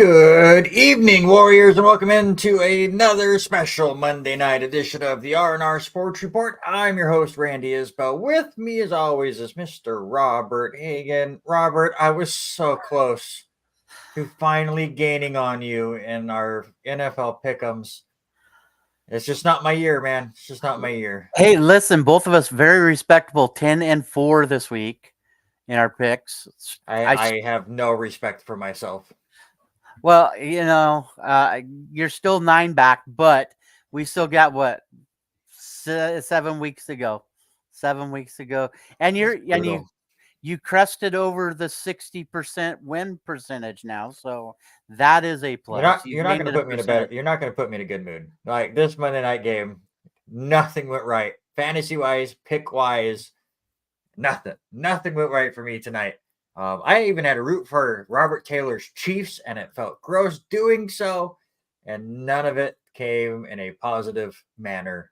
Good evening, Warriors, and welcome into another special Monday night edition of the R&R Sports Report. I'm your host, Randy Isbell. With me, as always, is Mr. Robert Hagan. Robert, I was so close to finally gaining on you in our NFL pick'ems. It's just not my year, man. It's just not my year. Hey, listen, both of us very respectable 10-4 this week in our picks. I have no respect for myself. Well, you're still 9 back, but we still got what 7 weeks to go. 7 weeks to go, and you crested over the 60% win percentage now, so that is a plus. You're not going to put me in a better. You're not going to put me in a good mood. Like this Monday night game, nothing went right. Fantasy wise, pick wise, nothing went right for me tonight. I even had to root for Robert Taylor's Chiefs, and it felt gross doing so, and none of it came in a positive manner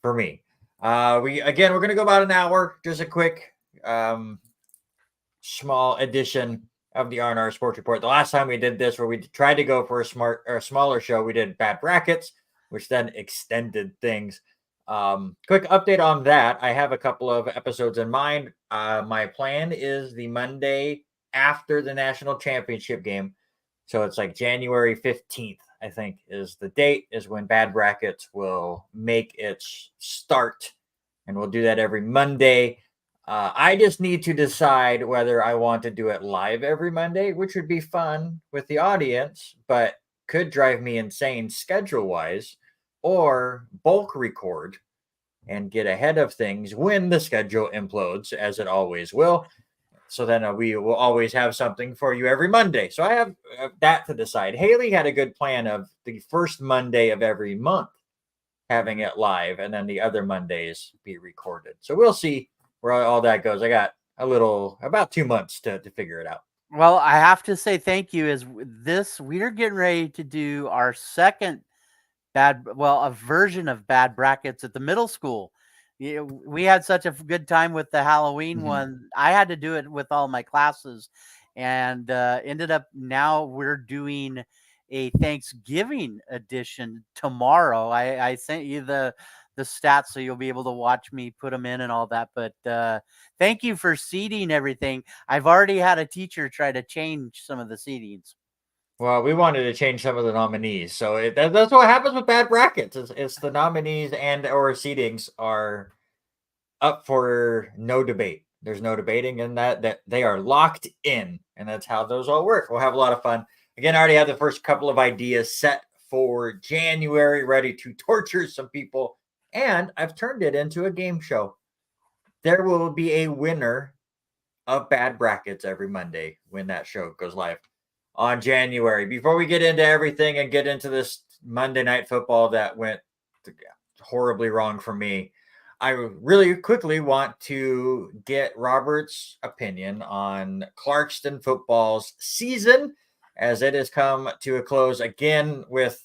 for me. We're going to go about an hour. Just a quick, small edition of the R&R Sports Report. The last time we did this, where we tried to go for a smaller show, we did bad brackets, which then extended things. Quick update on that. I have a couple of episodes in mind. My plan is the Monday after the national championship game. So it's like January 15th, I think, is the date, is when bad brackets will make its start. And we'll do that every Monday. I just need to decide whether I want to do it live every Monday, which would be fun with the audience, but could drive me insane schedule-wise, or bulk record and get ahead of things when the schedule implodes, as it always will. So then we will always have something for you every Monday. So I have that to decide. Haley had a good plan of the first Monday of every month having it live, and then the other Mondays be recorded. So we'll see where all that goes. I got about 2 months to figure it out. Well, I have to say thank you. We're getting ready to do our second a version of bad brackets at the middle school. We had such a good time with the Halloween one. I had to do it with all my classes, and ended up now we're doing a Thanksgiving edition tomorrow. I sent you the stats, so you'll be able to watch me put them in and all that. But thank you for seeding everything. I've already had a teacher try to change some of the seedings. Well, we wanted to change some of the nominees, so that's what happens with bad brackets. It's the nominees and or seedings are up for no debate. There's no debating in that they are locked in, and that's how those all work. We'll have a lot of fun. Again, I already have the first couple of ideas set for January, ready to torture some people, and I've turned it into a game show. There will be a winner of bad brackets every Monday when that show goes live on January. Before we get into everything and get into this Monday Night Football that went horribly wrong for me, I really quickly want to get Robert's opinion on Clarkston football's season, as it has come to a close again with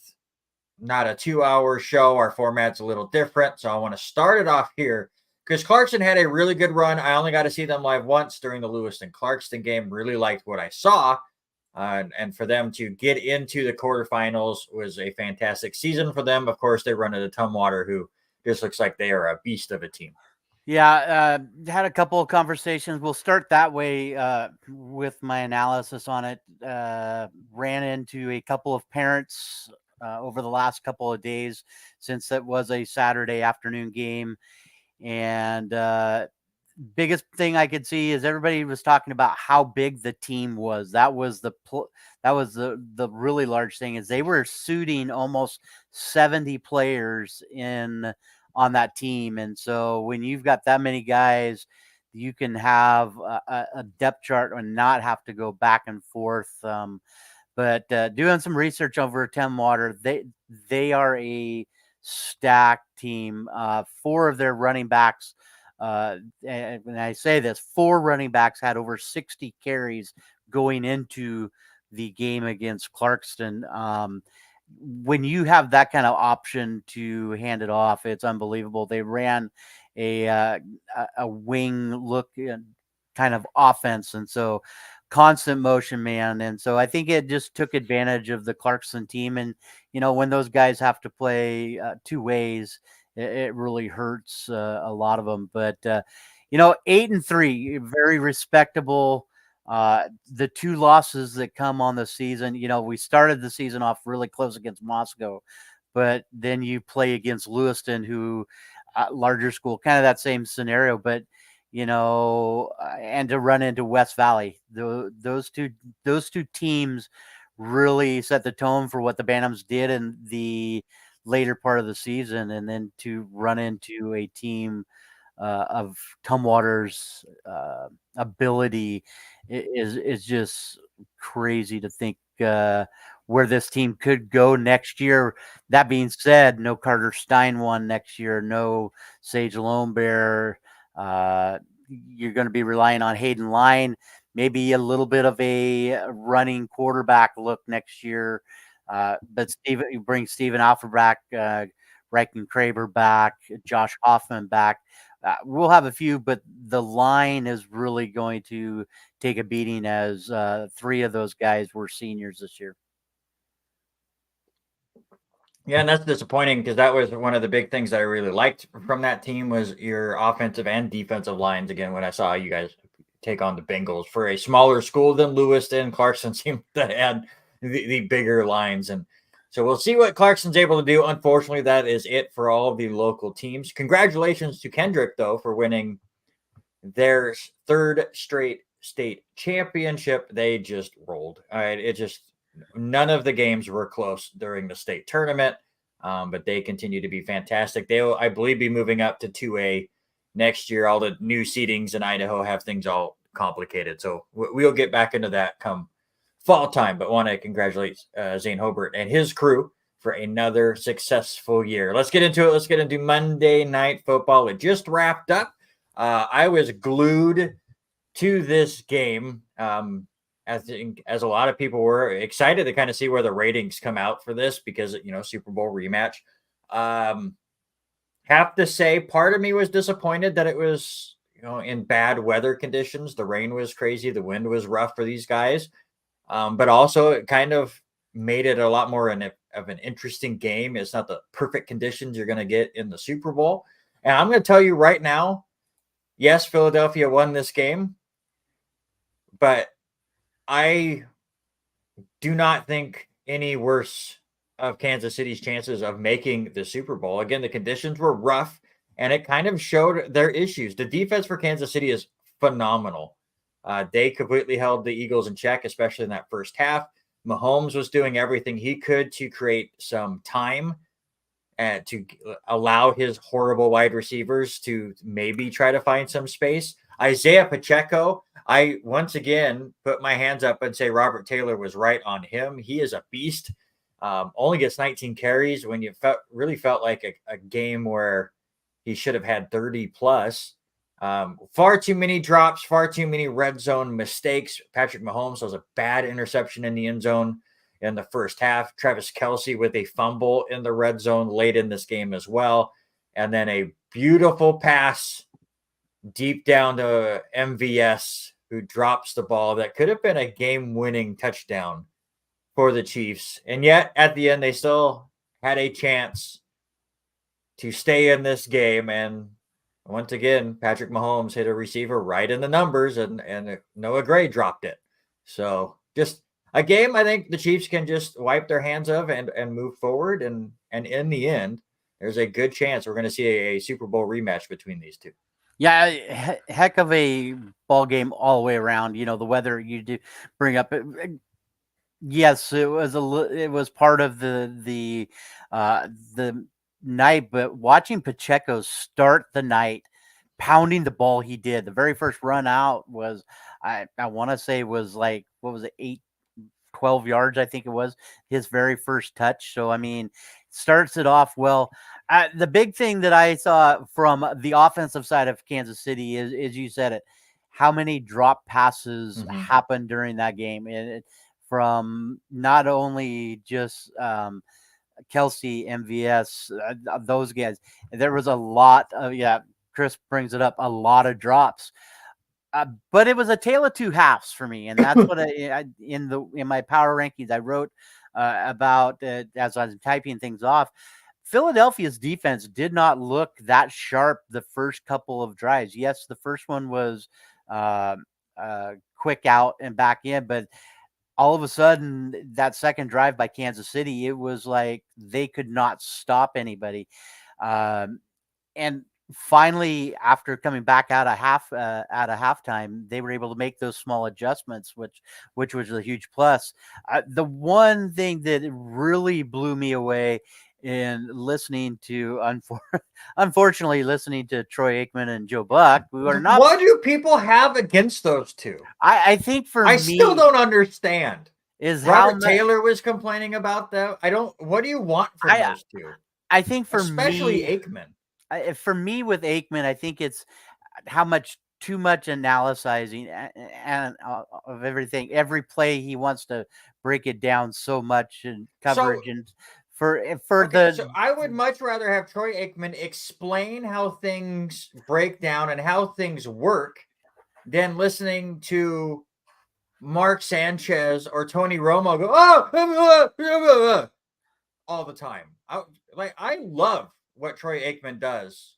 not a 2-hour show. Our format's a little different, so I want to start it off here because Clarkston had a really good run. I only got to see them live once during the Lewiston-Clarkston game. Really liked what I saw. And for them to get into the quarterfinals was a fantastic season for them. Of course, they run into Tumwater, who just looks like they are a beast of a team. Yeah, had a couple of conversations. We'll start that way with my analysis on it. Ran into a couple of parents over the last couple of days since it was a Saturday afternoon game. And biggest thing I could see is everybody was talking about how big the team was. That was the really large thing, is they were suiting almost 70 players on that team. And so when you've got that many guys, you can have a depth chart and not have to go back and forth. But doing some research over Tumwater, they are a stacked team. 4 of their running backs, and when I say this, 4 running backs had over 60 carries going into the game against Clarkston. When you have that kind of option to hand it off, it's unbelievable. They ran a wing look kind of offense, and so constant motion man. And so I think it just took advantage of the Clarkson team. And, when those guys have to play two ways, it really hurts a lot of them. But, 8-3, very respectable. The two losses that come on the season, we started the season off really close against Moscow, but then you play against Lewiston, who larger school, kind of that same scenario, but and to run into West Valley, those two teams really set the tone for what the Bantams did in the later part of the season, and then to run into a team of Tumwater's ability is just crazy to think where this team could go next year. That being said, no Carter Stein one next year, no Sage Lone Bear. You're going to be relying on Hayden Line, maybe a little bit of a running quarterback look next year. But you bring Steven Alford back, Reichen Kraber back, Josh Hoffman back. We'll have a few, but the line is really going to take a beating as three of those guys were seniors this year. Yeah, and that's disappointing because that was one of the big things that I really liked from that team was your offensive and defensive lines. Again, when I saw you guys take on the Bengals for a smaller school than Lewiston, Clarkson seemed to have the bigger lines. And so we'll see what Clarkson's able to do. Unfortunately, that is it for all of the local teams. Congratulations to Kendrick, though, for winning their third straight state championship. They just rolled. All right. None of the games were close during the state tournament, but they continue to be fantastic. They'll, I believe, be moving up to 2A next year. All the new seedings in Idaho have things all complicated. So we'll get back into that come fall time, but want to congratulate Zane Hobart and his crew for another successful year. Let's get into it. Let's get into Monday Night Football. It just wrapped up. I was glued to this game, as a lot of people were excited to kind of see where the ratings come out for this because, Super Bowl rematch. Have to say, part of me was disappointed that it was, in bad weather conditions. The rain was crazy. The wind was rough for these guys. But also it kind of made it a lot more of an interesting game. It's not the perfect conditions you're going to get in the Super Bowl. And I'm going to tell you right now, yes, Philadelphia won this game, but I do not think any worse of Kansas City's chances of making the Super Bowl. Again, the conditions were rough, and it kind of showed their issues. The defense for Kansas City is phenomenal. They completely held the Eagles in check, especially in that first half. Mahomes was doing everything he could to create some time and to allow his horrible wide receivers to maybe try to find some space. Isaiah Pacheco, I once again put my hands up and say Robert Taylor was right on him. He is a beast. Only gets 19 carries when you really felt like a game where he should have had 30 plus. Far too many drops, far too many red zone mistakes. Patrick Mahomes was a bad interception in the end zone in the first half. Travis Kelce with a fumble in the red zone late in this game as well. And then a beautiful pass deep down to MVS, who drops the ball that could have been a game-winning touchdown for the Chiefs. And yet, at the end, they still had a chance to stay in this game. And once again, Patrick Mahomes hit a receiver right in the numbers, and Noah Gray dropped it. So just a game I think the Chiefs can just wipe their hands of and move forward. And in the end, there's a good chance we're going to see a Super Bowl rematch between these two. Yeah, heck of a ball game all the way around. The weather you do bring up. Yes, it was part of the night, but watching Pacheco start the night, pounding the ball he did. The very first run out was I want to say was like, what was it, 12 yards, I think it was his very first touch. So, I mean, starts it off well. The big thing that I saw from the offensive side of Kansas City is you said it, how many drop passes happened during that game. And from not only just Kelce, MVS, those guys, there was a lot of, Chris brings it up, a lot of drops. But it was a tale of two halves for me, and that's what in my power rankings I wrote about as I was typing things off. Philadelphia's defense did not look that sharp the first couple of drives. Yes, the first one was uh, quick out and back in, but all of a sudden, that second drive by Kansas City, it was like they could not stop anybody. Um, and finally, after coming back out of halftime, they were able to make those small adjustments, which was a huge plus. The one thing that really blew me away in listening to, unfortunately, listening to Troy Aikman and Joe Buck, who are not. What do people have against those two? I think for I me still don't understand. is how Robert much. Taylor was complaining about that. I don't. What do you want from those two? I think for Especially me, Aikman. with Aikman, I think it's how much too much analyzing and of everything. Every play he wants to break it down so much and coverage So and for okay, the so I would much rather have Troy Aikman explain how things break down and how things work than listening to Mark Sanchez or Tony Romo go, all the time. I love what Troy Aikman does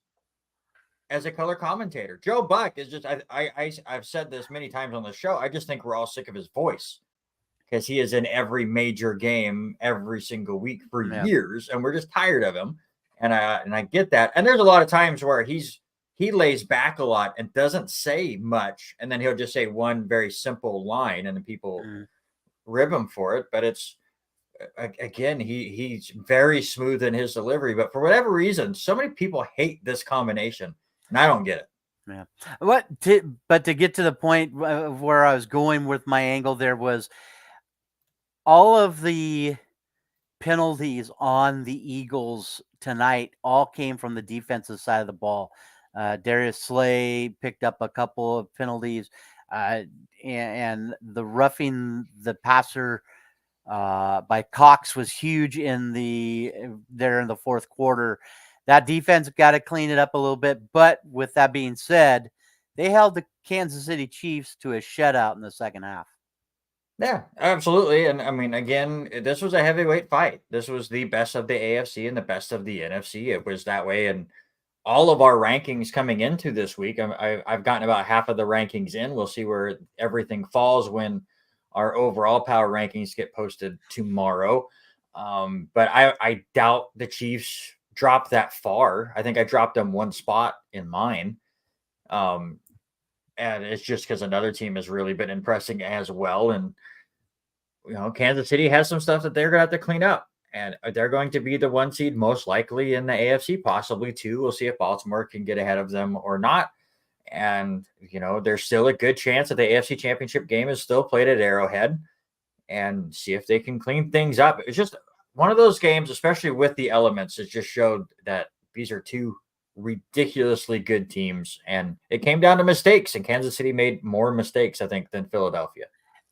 as a color commentator. Joe Buck is just I've said this many times on the show. I just think we're all sick of his voice because he is in every major game every single week for years, and we're just tired of him. And I get that. And there's a lot of times where he lays back a lot and doesn't say much, and then he'll just say one very simple line, and then people rib him for it. But it's again, he's very smooth in his delivery. But for whatever reason, so many people hate this combination, and I don't get it. Yeah. But to get to the point of where I was going with my angle, there was all of the penalties on the Eagles tonight all came from the defensive side of the ball. Darius Slay picked up a couple of penalties, and the roughing the passer by Cox was huge in the fourth quarter. That defense got to clean it up a little bit. But with that being said, they held the Kansas City Chiefs to a shutout in the second half. Yeah, absolutely. And I mean, again, this was a heavyweight fight. This was the best of the AFC and the best of the NFC. It was that way. And all of our rankings coming into this week, I've gotten about half of the rankings in. We'll see where everything falls when our overall power rankings get posted tomorrow. But I doubt the Chiefs drop that far. I think I dropped them one spot in mine. And it's just because another team has really been impressing as well. And, Kansas City has some stuff that they're going to have to clean up. And they're going to be the one seed most likely in the AFC, possibly two. We'll see if Baltimore can get ahead of them or not. And, there's still a good chance that the AFC Championship game is still played at Arrowhead, and see if they can clean things up. It's just one of those games, especially with the elements, it just showed that these are two ridiculously good teams, and it came down to mistakes, and Kansas City made more mistakes, I think, than Philadelphia.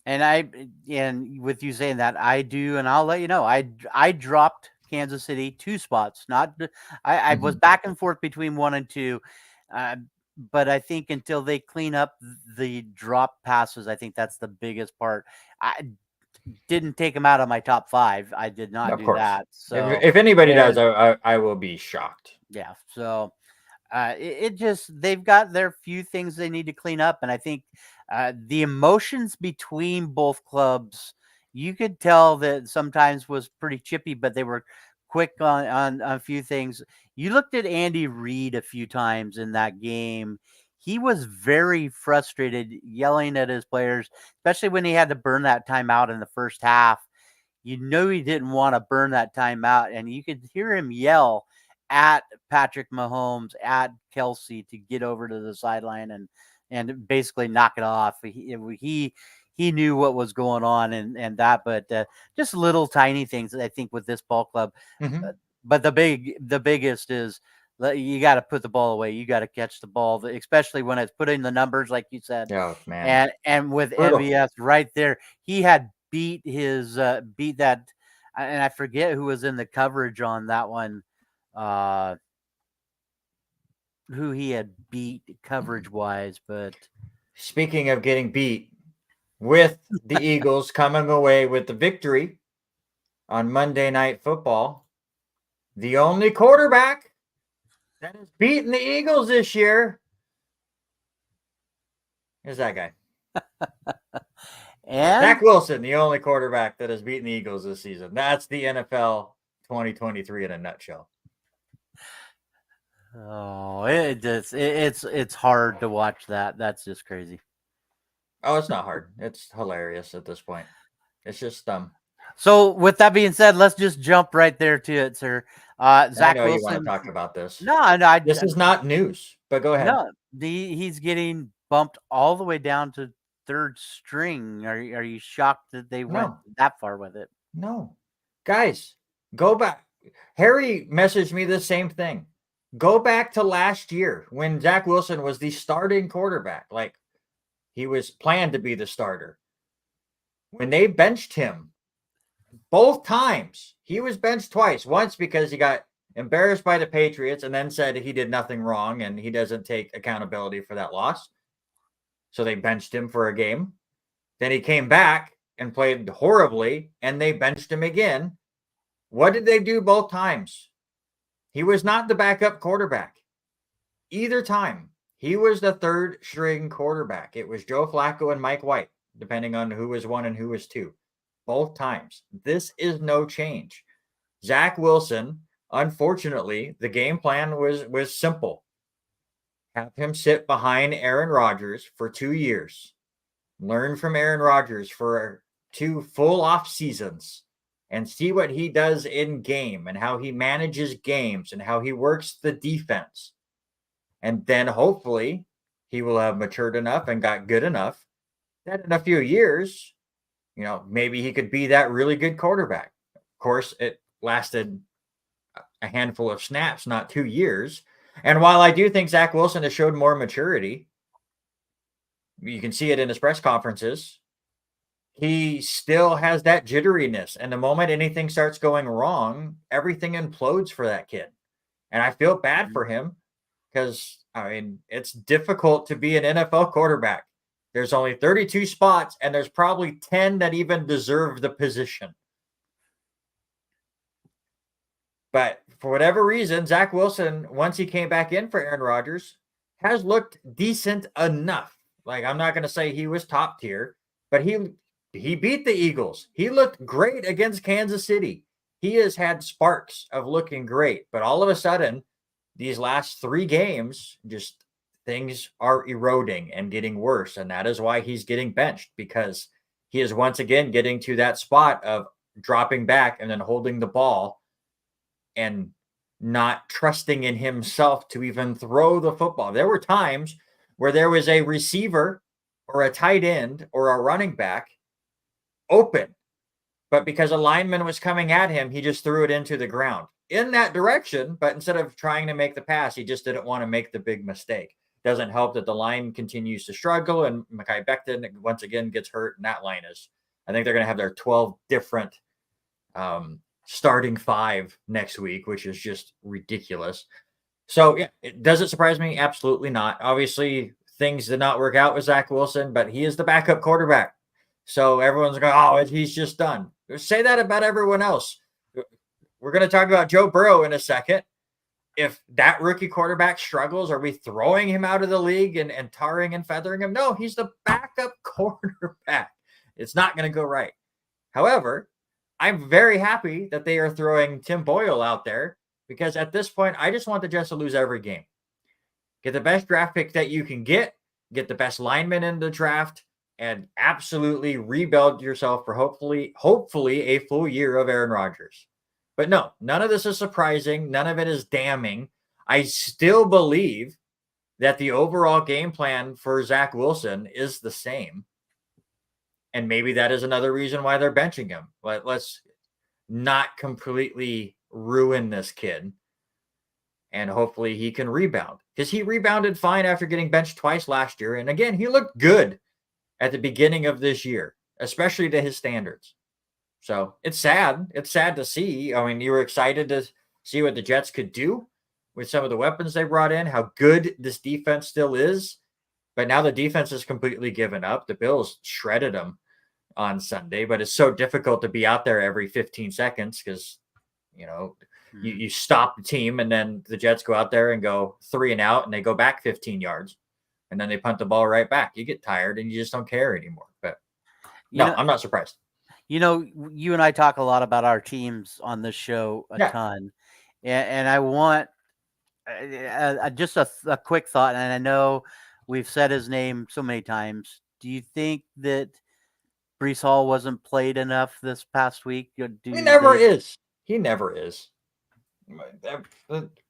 And with you saying that, I do, and I'll let you know, I dropped Kansas City 2 spots. I was back and forth between 1 and 2, but I think until they clean up the drop passes, I think that's the biggest part. I didn't take them out of my top 5. I did not do that. So if anybody does, I will be shocked. Yeah. So it just, they've got their few things they need to clean up. And I think the emotions between both clubs, you could tell that sometimes was pretty chippy, but they were quick on a few things. You looked at Andy Reid a few times in that game. He was very frustrated, yelling at his players, especially when he had to burn that timeout in the first half. You know he didn't want to burn that timeout, and you could hear him yell at Patrick Mahomes, at Kelsey to get over to the sideline and basically knock it off. He knew what was going on and that, but just little tiny things I think with this ball club. But the biggest is you got to put the ball away. You got to catch the ball, especially when it's put in the numbers, like you said. Oh man! And with MVS right there, he had beat that, and I forget who was in the coverage on that one. Who he had beat coverage wise, but Speaking of getting beat, with the Eagles coming away with the victory on Monday Night Football, the only quarterback that has beaten the Eagles this year is that guy. And Zach Wilson, the only quarterback that has beaten the Eagles this season. That's the NFL 2023 in a nutshell. oh, it's hard to watch that. That's just crazy. Oh, it's not hard. It's hilarious at this point. It's just So, with that being said, let's just jump right there to it, sir. I Zach know you want to Wilson. talk about this. No, no, This is not news, but go ahead. no. He's getting bumped all the way down to third string. Are you shocked that they went No. that far with it? No. Guys, go back. Harry messaged me the same thing. Go back to last year when Zach Wilson was the starting quarterback. Like, he was planned to be the starter. When they benched him, both times, he was benched twice. Once because he got embarrassed by the Patriots and then said he did nothing wrong and he doesn't take accountability for that loss. So they benched him for a game. Then he came back and played horribly, and they benched him again. What did they do both times? He was not the backup quarterback. Either time, he was the third string quarterback. It was Joe Flacco and Mike White, depending on who was one and who was two. Both times. This is no change. Zach Wilson, unfortunately, the game plan was simple. Have him sit behind Aaron Rodgers for 2 years. Learn from Aaron Rodgers for 2 full off seasons and see what he does in game and how he manages games and how he works the defense. And then hopefully he will have matured enough and got good enough that in a few years, maybe he could be that really good quarterback. Of course, it lasted a handful of snaps, not 2 years. And while I do think Zach Wilson has showed more maturity, you can see it in his press conferences, he still has that jitteriness. And the moment anything starts going wrong, everything implodes for that kid. And I feel bad for him because, it's difficult to be an NFL quarterback. There's only 32 spots, and there's probably 10 that even deserve the position. But for whatever reason, Zach Wilson, once he came back in for Aaron Rodgers, has looked decent enough. Like, I'm not going to say he was top tier, but he beat the Eagles. He looked great against Kansas City. He has had sparks of looking great, but all of a sudden, these last 3 games, just things are eroding and getting worse. And that is why he's getting benched, because he is once again getting to that spot of dropping back and then holding the ball and not trusting in himself to even throw the football. There were times where there was a receiver or a tight end or a running back open, but because a lineman was coming at him, he just threw it into the ground in that direction. But instead of trying to make the pass, he just didn't want to make the big mistake. Doesn't help that the line continues to struggle, and Mekhi Becton once again gets hurt, and that line is, I think they're going to have their 12 different starting 5 next week, which is just ridiculous. So, yeah, does it surprise me? Absolutely not. Obviously, things did not work out with Zach Wilson, but he is the backup quarterback. So everyone's going, oh, he's just done. Say that about everyone else. We're going to talk about Joe Burrow in a second. If that rookie quarterback struggles, are we throwing him out of the league and tarring and feathering him? No, he's the backup quarterback. It's not going to go right. However, I'm very happy that they are throwing Tim Boyle out there, because at this point, I just want the Jets to lose every game. Get the best draft pick that you can get the best lineman in the draft, and absolutely rebuild yourself for hopefully a full year of Aaron Rodgers. But no, none of this is surprising. None of it is damning. I still believe that the overall game plan for Zach Wilson is the same. And maybe that is another reason why they're benching him. But let's not completely ruin this kid. And hopefully he can rebound. Because he rebounded fine after getting benched twice last year. And again, he looked good at the beginning of this year, especially to his standards. So it's sad. It's sad to see. You were excited to see what the Jets could do with some of the weapons they brought in, how good this defense still is. But now the defense is completely given up. The Bills shredded them on Sunday, but it's so difficult to be out there every 15 seconds because, you stop the team and then the Jets go out there and go 3 and out and they go back 15 yards and then they punt the ball right back. You get tired and you just don't care anymore. But no, I'm not surprised. You and I talk a lot about our teams on this show a ton. And I want just a quick thought. And I know we've said his name so many times. Do you think that Brees Hall wasn't played enough this past week? He never is. He never is.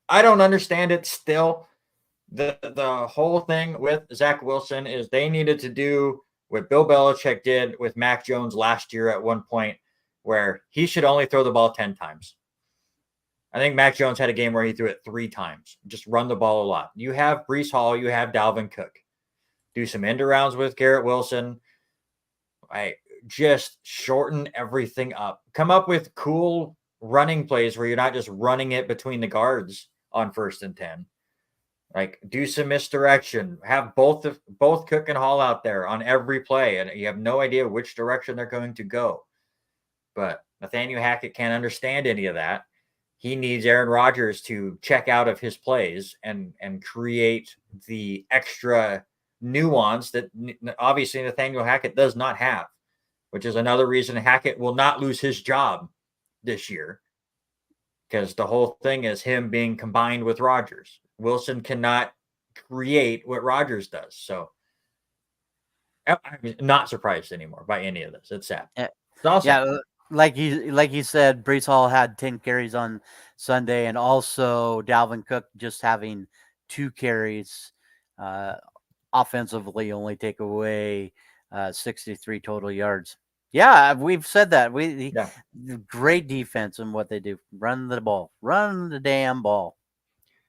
I don't understand it still. The whole thing with Zach Wilson is they needed to do what Bill Belichick did with Mac Jones last year at one point, where he should only throw the ball 10 times. I think Mac Jones had a game where he threw it 3 times. Just run the ball a lot. You have Brees Hall, you have Dalvin Cook. Do some end arounds with Garrett Wilson. Just shorten everything up. Come up with cool running plays where you're not just running it between the guards on 1st and 10. Do some misdirection. Have both Cook and Hall out there on every play, and you have no idea which direction they're going to go. But Nathaniel Hackett can't understand any of that. He needs Aaron Rodgers to check out of his plays and create the extra nuance that obviously Nathaniel Hackett does not have, which is another reason Hackett will not lose his job this year, because the whole thing is him being combined with Rodgers. Wilson cannot create what Rodgers does. So I'm not surprised anymore by any of this. It's sad. It's awesome. Like you said, Brees Hall had 10 carries on Sunday, and also Dalvin Cook just having 2 carries offensively only take away 63 total yards. Yeah, we've said that. Great defense in what they do. Run the ball. Run the damn ball.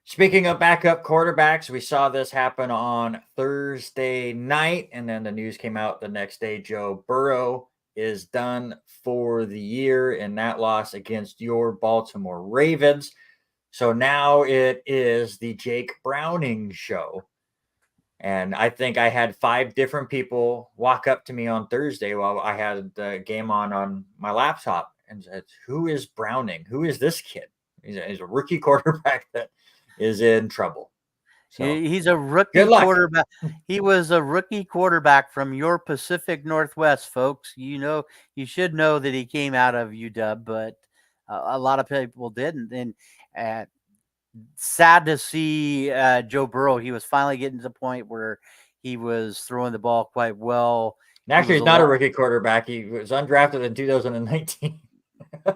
Speaking of backup quarterbacks, we saw this happen on Thursday night, and then the news came out the next day. Joe Burrow is done for the year in that loss against your Baltimore Ravens. So now it is the Jake Browning show. And I think I had 5 different people walk up to me on Thursday while I had the game on my laptop and said, "Who is Browning? Who is this kid? He's a rookie quarterback that is in trouble." So, he's a rookie quarterback. He was a rookie quarterback from your Pacific Northwest, folks. You should know that he came out of UW, but a lot of people didn't. And sad to see Joe Burrow. He was finally getting to the point where he was throwing the ball quite well. And actually, he's not a rookie quarterback. He was undrafted in 2019. I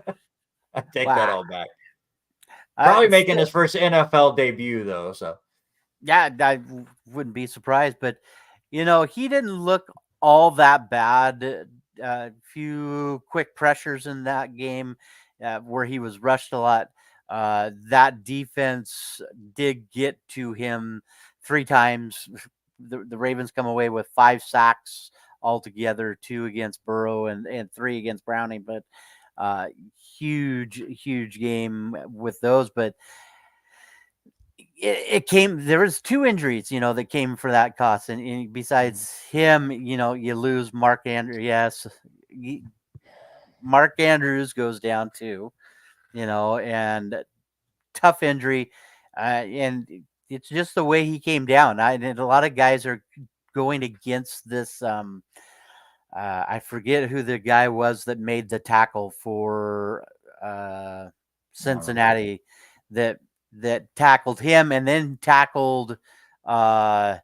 take that all back. Probably making his first NFL debut, though. So, yeah, I wouldn't be surprised. But, he didn't look all that bad. A few quick pressures in that game where he was rushed a lot. That defense did get to him 3 times. The Ravens come away with 5 sacks altogether, 2 against Burrow and 3 against Browning. But huge game with those. But it came, there was 2 injuries, that came for that cost. And besides him, you lose Mark Andrews. Yes. Mark Andrews goes down too, and tough injury. And it's just the way he came down. And a lot of guys are going against this. I forget who the guy was that made the tackle for Cincinnati that tackled him and then tackled Lamar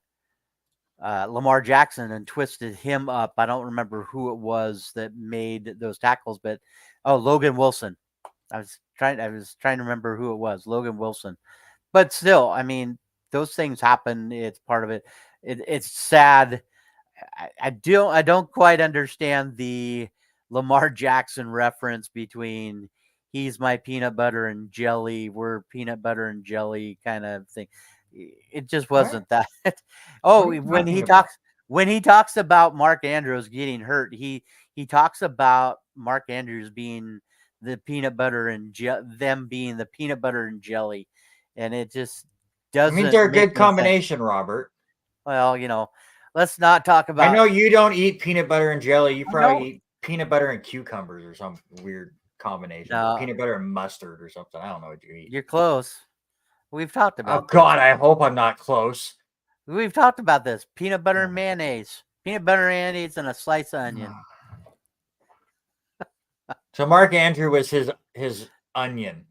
Jackson and twisted him up. I don't remember who it was that made those tackles, but Logan Wilson. I was trying to remember who it was, Logan Wilson. But still, I mean, those things happen. It's part of it. It's sad. I don't quite understand the Lamar Jackson reference between he's my peanut butter and jelly, we're peanut butter and jelly kind of thing. It just wasn't that. When he talks about Mark Andrews getting hurt, he talks about Mark Andrews being the peanut butter and them being the peanut butter and jelly, and it just doesn't. It means they're a good combination, Robert. Well, let's not talk I about. know you don't eat peanut butter and jelly. You I probably know. eat peanut butter and cucumbers or some weird combination, or No, peanut butter and mustard or something. I don't know what you eat. you're close. We've talked Oh about this. God, I hope I'm not close. We've talked about this. Peanut butter and mayonnaise. Peanut butter and mayonnaise and a slice of onion. So Mark Andrew was his onion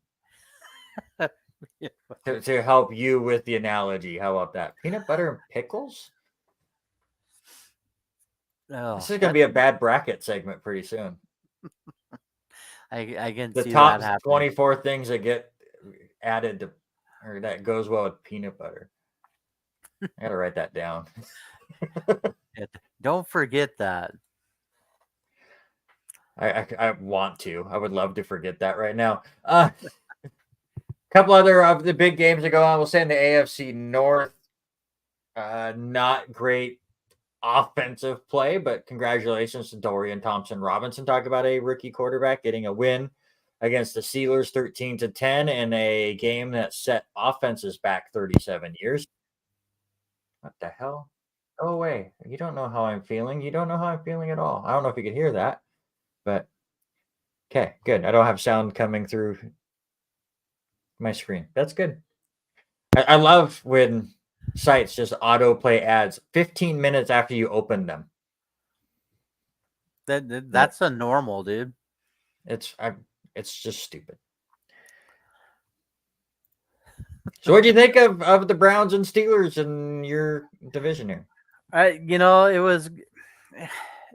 to help you with the analogy. How about that? Peanut butter and pickles? Oh, This is gonna be a bad bracket segment pretty soon. I can The see top that happening. 24 things that get added to, or that goes well with peanut butter. I gotta write that down. Don't forget that. I want to. I would love to forget that right now. A couple other of the big games that go on. We'll say in the AFC North, not great offensive play, but congratulations to Dorian Thompson-Robinson. Talk about a rookie quarterback getting a win against the Steelers 13-10 in a game that set offenses back 37 years. What the hell? Go away. You don't know how I'm feeling. You don't know how I'm feeling at all. I don't know if you could hear that, but okay, good. I don't have sound coming through my screen. That's good. I love when sites just autoplay ads 15 minutes after you open them. That's a normal, dude. It's just stupid. So what do you think of the Browns and Steelers in your division here? It was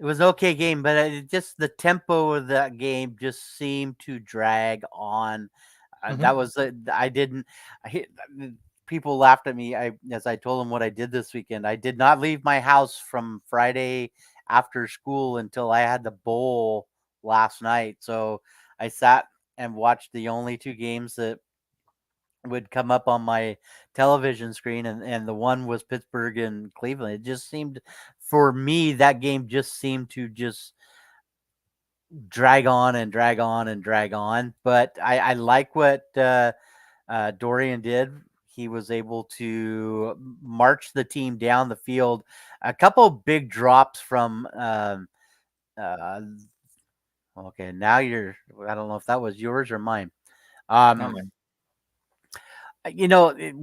an okay game, but just the tempo of that game just seemed to drag on. That was people laughed at me. As I told them what I did this weekend. I did not leave my house from Friday after school until I had the bowl last night. So I sat and watched the only two games that would come up on my television screen, and the one was Pittsburgh and Cleveland. It just seemed, for me, that game just seemed to just drag on and drag on and drag on. But I like what Dorian did. He was able to march the team down the field. A couple big drops from okay, now I don't know if that was yours or mine.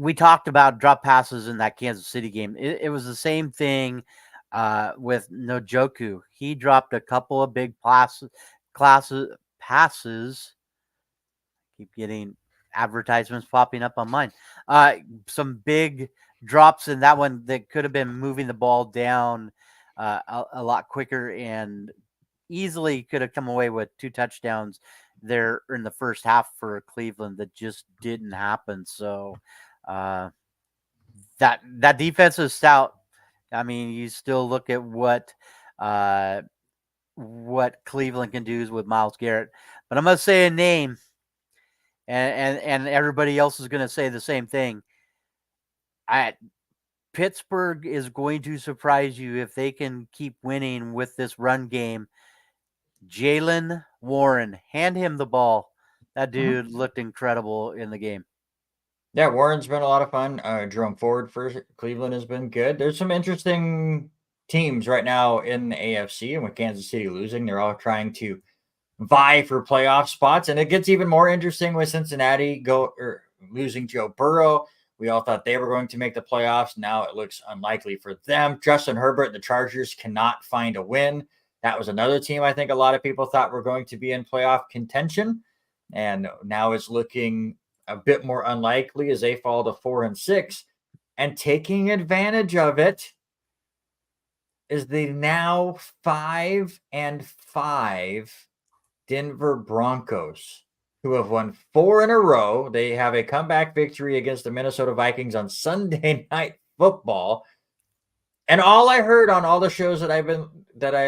We talked about drop passes in that Kansas City game. It was the same thing with Njoku. He dropped a couple of big passes. Keep getting advertisements popping up on mine. Some big drops in that one that could have been moving the ball down a lot quicker and easily could have come away with 2 touchdowns there in the first half for Cleveland. That just didn't happen. So that defense is stout. I mean, you still look at what Cleveland can do with Myles Garrett. But I'm going to say a name, and everybody else is going to say the same thing. Pittsburgh is going to surprise you if they can keep winning with this run game. Jaylen Warren, hand him the ball. That dude looked incredible in the game. Yeah, Warren's been a lot of fun. Jerome Ford for Cleveland has been good. There's some interesting teams right now in the AFC, and with Kansas City losing, they're all trying to vie for playoff spots. And it gets even more interesting with Cincinnati losing Joe Burrow. We all thought they were going to make the playoffs. Now it looks unlikely for them. Justin Herbert and the Chargers cannot find a win. That was another team I think a lot of people thought were going to be in playoff contention. And now it's looking a bit more unlikely as they fall to 4-6. And taking advantage of it is the now 5-5 Denver Broncos, who have won 4 in a row. They have a comeback victory against the Minnesota Vikings on Sunday Night Football. And all I heard on all the shows that I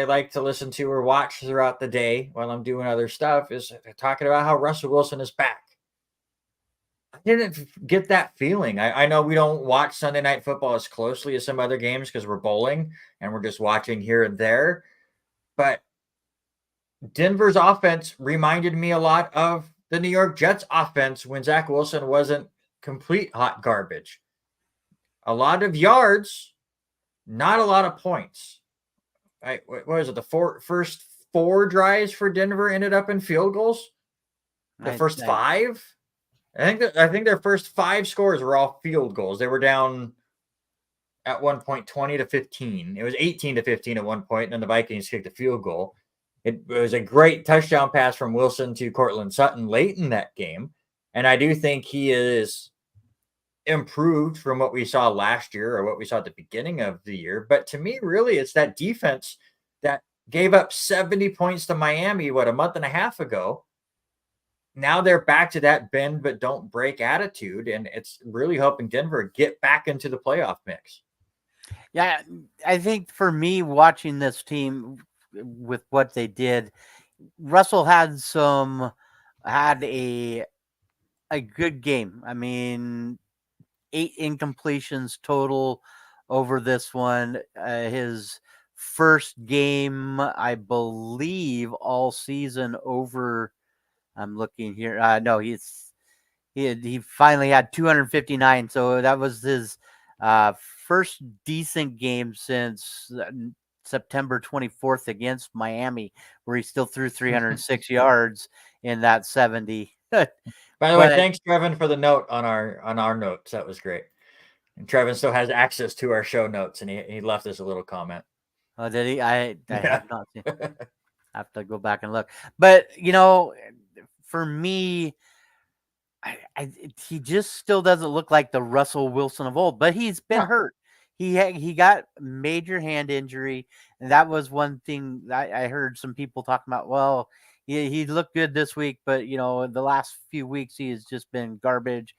like to listen to or watch throughout the day while I'm doing other stuff is talking about how Russell Wilson is back. I didn't get that feeling. I know we don't watch Sunday Night Football as closely as some other games because we're bowling and we're just watching here and there. But Denver's offense reminded me a lot of the New York Jets offense when Zach Wilson wasn't complete hot garbage. A lot of yards, not a lot of points. What was it? The first 4 drives for Denver ended up in field goals. The first 5. I think their first 5 scores were all field goals. They were down at one point 20-15. It was 18-15 at one point, and then the Vikings kicked a field goal. It was a great touchdown pass from Wilson to Cortland Sutton late in that game. And I do think he is improved from what we saw last year or what we saw at the beginning of the year. But to me, really, it's that defense that gave up 70 points to Miami, a month and a half ago. Now they're back to that bend but don't break attitude, and it's really helping Denver get back into the playoff mix. Yeah, I think for me, watching this team with what they did, Russell had a good game. I mean, 8 incompletions total over this one. His first game, I believe, all season over. I'm looking here. No, he finally had 259. So that was his first decent game since September 24th against Miami, where he still threw 306 yards in that 70. By the way, thanks, Trevin, for the note on our notes. That was great. And Trevin still has access to our show notes, and he left us a little comment. Oh, did he? I have not seen. I have to go back and look. But for me, he just still doesn't look like the Russell Wilson of old. But he's been hurt. He got major hand injury, and that was one thing that I heard some people talking about. Well, he looked good this week, but the last few weeks he has just been garbage.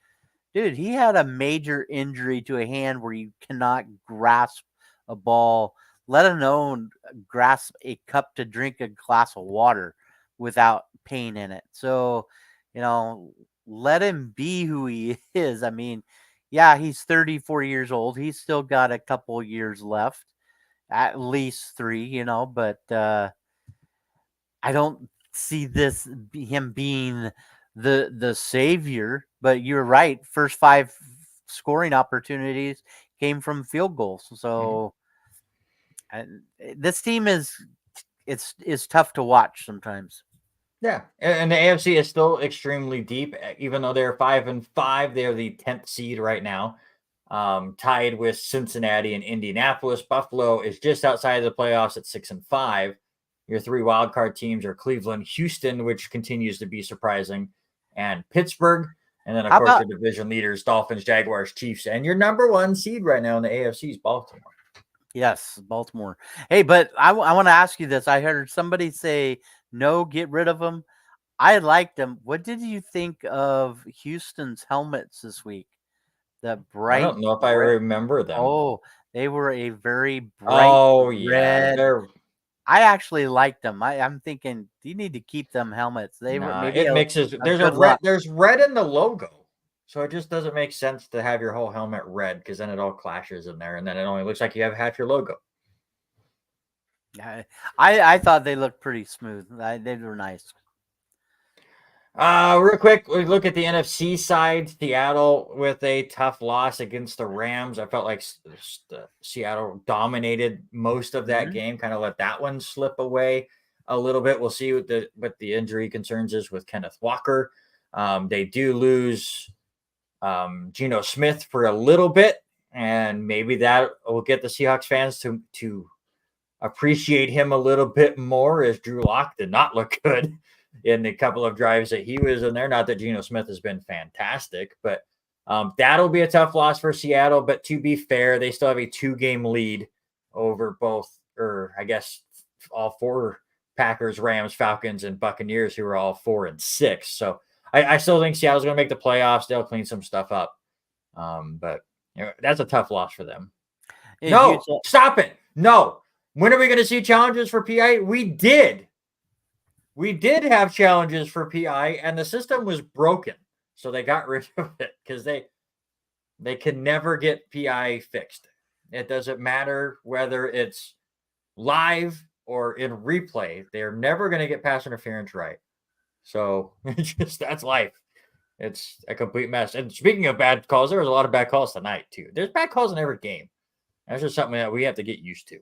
Dude, he had a major injury to a hand where you cannot grasp a ball, let alone grasp a cup to drink a glass of water without pain in it. So, let him be who he is. I mean, yeah, he's 34 years old. He's still got a couple years left, at least 3, but I don't see him being the savior. But you're right. First 5 scoring opportunities came from field goals. So this team is tough to watch sometimes. Yeah, and the AFC is still extremely deep, even though they're 5-5. They're the 10th seed right now, tied with Cincinnati and Indianapolis. Buffalo is just outside of the playoffs at 6-5. Your 3 wildcard teams are Cleveland, Houston, which continues to be surprising, and Pittsburgh. And then, of course, the division leaders, Dolphins, Jaguars, Chiefs. And your number 1 seed right now in the AFC is Baltimore. Yes, Baltimore. Hey, but I want to ask you this. I heard somebody say, no, get rid of them. I liked them. What did you think of Houston's helmets this week? The bright. I don't know if I remember them. Oh, they were a very bright red. I actually liked them. I'm thinking you need to keep them helmets. They were maybe it mixes. There's red in the logo, so it just doesn't make sense to have your whole helmet red because then it all clashes in there, and then it only looks like you have half your logo. I thought they looked pretty smooth. They were nice. Real quick, we look at the NFC side. Seattle with a tough loss against the Rams. I felt like Seattle dominated most of that game. Kind of let that one slip away a little bit. We'll see what the injury concerns is with Kenneth Walker. They do lose Geno Smith for a little bit, and maybe that will get the Seahawks fans to appreciate him a little bit more, as Drew Lock did not look good in the couple of drives that he was in there. Not that Geno Smith has been fantastic, but that'll be a tough loss for Seattle. But to be fair, they still have a 2-game lead over all 4 Packers, Rams, Falcons, and Buccaneers, who are all 4-6. So I still think Seattle's going to make the playoffs. They'll clean some stuff up. But that's a tough loss for them. No, stop it. No. When are we going to see challenges for PI? We did have challenges for PI, and the system was broken. So they got rid of it because they can never get PI fixed. It doesn't matter whether it's live or in replay. They're never going to get pass interference right. So that's life. It's a complete mess. And speaking of bad calls, there was a lot of bad calls tonight too. There's bad calls in every game. That's just something that we have to get used to.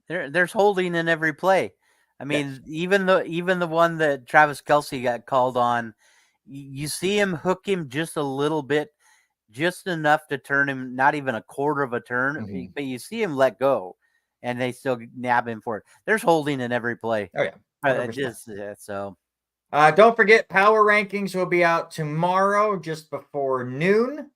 There's holding in every play. I mean, even the one that Travis Kelce got called on, you see him hook him just a little bit, just enough to turn him, not even a quarter of a turn, but you see him let go, and they still nab him for it. There's holding in every play. Oh yeah, 100%. So. Don't forget, power rankings will be out tomorrow just before noon.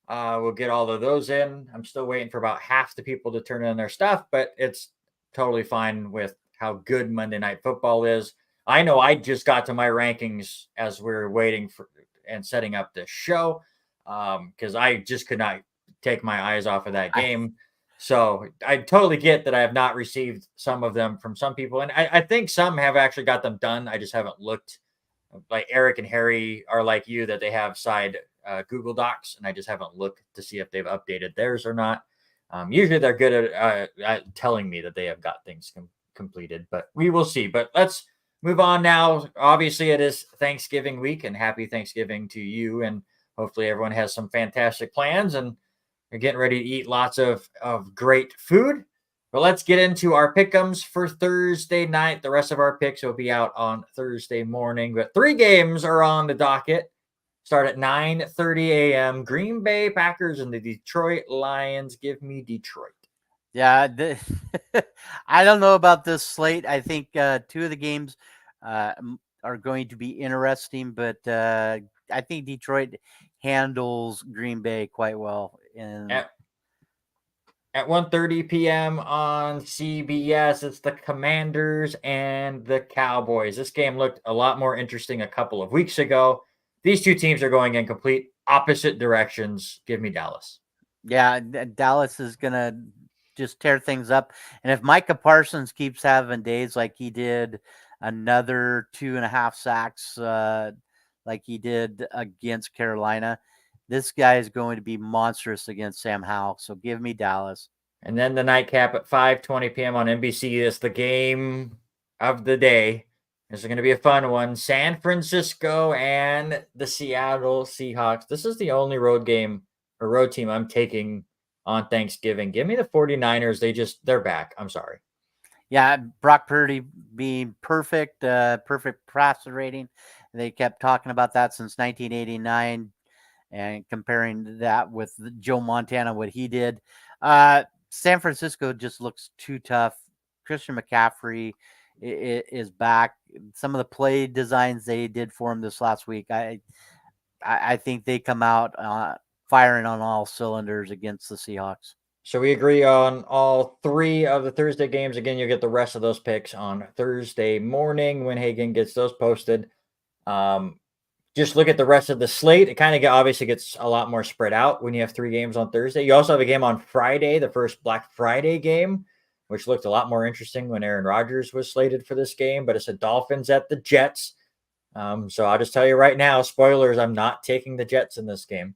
We'll get all of those in. I'm still waiting for about half the people to turn in their stuff, but it's totally fine with how good Monday Night Football is. I know I just got to my rankings as we are waiting for and setting up this show because I just could not take my eyes off of that game. So I totally get that I have not received some of them from some people. And I think some have actually got them done. I just haven't looked. Like Eric and Harry are like you, that they have side Google Docs, and I just haven't looked to see if they've updated theirs or not. Usually they're good at telling me that they have got things completed, but we will see. But let's move on now. Obviously, it is Thanksgiving week, and happy Thanksgiving to you. And hopefully everyone has some fantastic plans and are getting ready to eat lots of great food. But let's get into our pick'ems for Thursday night. The rest of our picks will be out on Thursday morning. But 3 games are on the docket. Start at 9:30 a.m. Green Bay Packers and the Detroit Lions. Give me Detroit. Yeah, I don't know about this slate. I think 2 of the games are going to be interesting, but I think Detroit handles Green Bay quite well. At 1:30 p.m. on CBS, it's the Commanders and the Cowboys. This game looked a lot more interesting a couple of weeks ago. These two teams are going in complete opposite directions. Give me Dallas. Yeah, Dallas is going to just tear things up. And if Micah Parsons keeps having days like he did, another 2.5 sacks like he did against Carolina, this guy is going to be monstrous against Sam Howell. So give me Dallas. And then the nightcap at 5:20 p.m. on NBC is the game of the day. This is going to be a fun one. San Francisco and the Seattle Seahawks. This is the only road game or road team I'm taking on Thanksgiving. Give me the 49ers. They're back. I'm sorry. Yeah, Brock Purdy being perfect passer rating. They kept talking about that since 1989 and comparing that with Joe Montana, what he did. San Francisco just looks too tough. Christian McCaffrey is back. Some of the play designs they did for him this last week, I think they come out firing on all cylinders against the Seahawks. So we agree on all 3 of the Thursday games. Again, you'll get the rest of those picks on Thursday morning when Hagen gets those posted. Just look at the rest of the slate. It kind of obviously gets a lot more spread out when you have 3 games on Thursday. You also have a game on Friday, the first Black Friday game, which looked a lot more interesting when Aaron Rodgers was slated for this game. But it's the Dolphins at the Jets. So I'll just tell you right now, spoilers, I'm not taking the Jets in this game.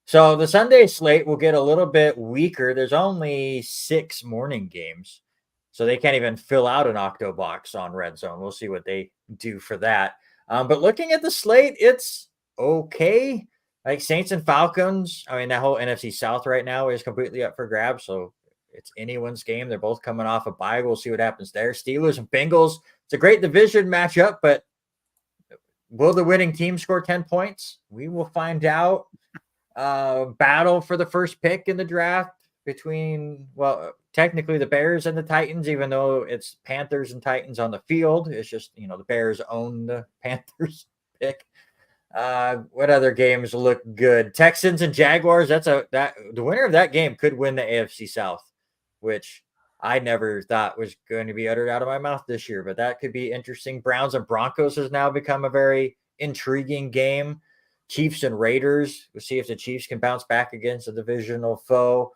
So the Sunday slate will get a little bit weaker. There's only 6 morning games, so they can't even fill out an Octo box on Red Zone. We'll see what they do for that. But looking at the slate, it's okay. Like Saints and Falcons, I mean, that whole NFC South right now is completely up for grabs. So it's anyone's game. They're both coming off a bye. We'll see what happens there. Steelers and Bengals. It's a great division matchup, but will the winning team score 10 points? We will find out. Battle for the first pick in the draft between, well, technically the Bears and the Titans, even though it's Panthers and Titans on the field. It's just, the Bears own the Panthers pick. What other games look good? Texans and Jaguars. The winner of that game could win the AFC South, which I never thought was going to be uttered out of my mouth this year, but that could be interesting. Browns and Broncos has now become a very intriguing game. Chiefs and Raiders. We'll see if the Chiefs can bounce back against a divisional foe.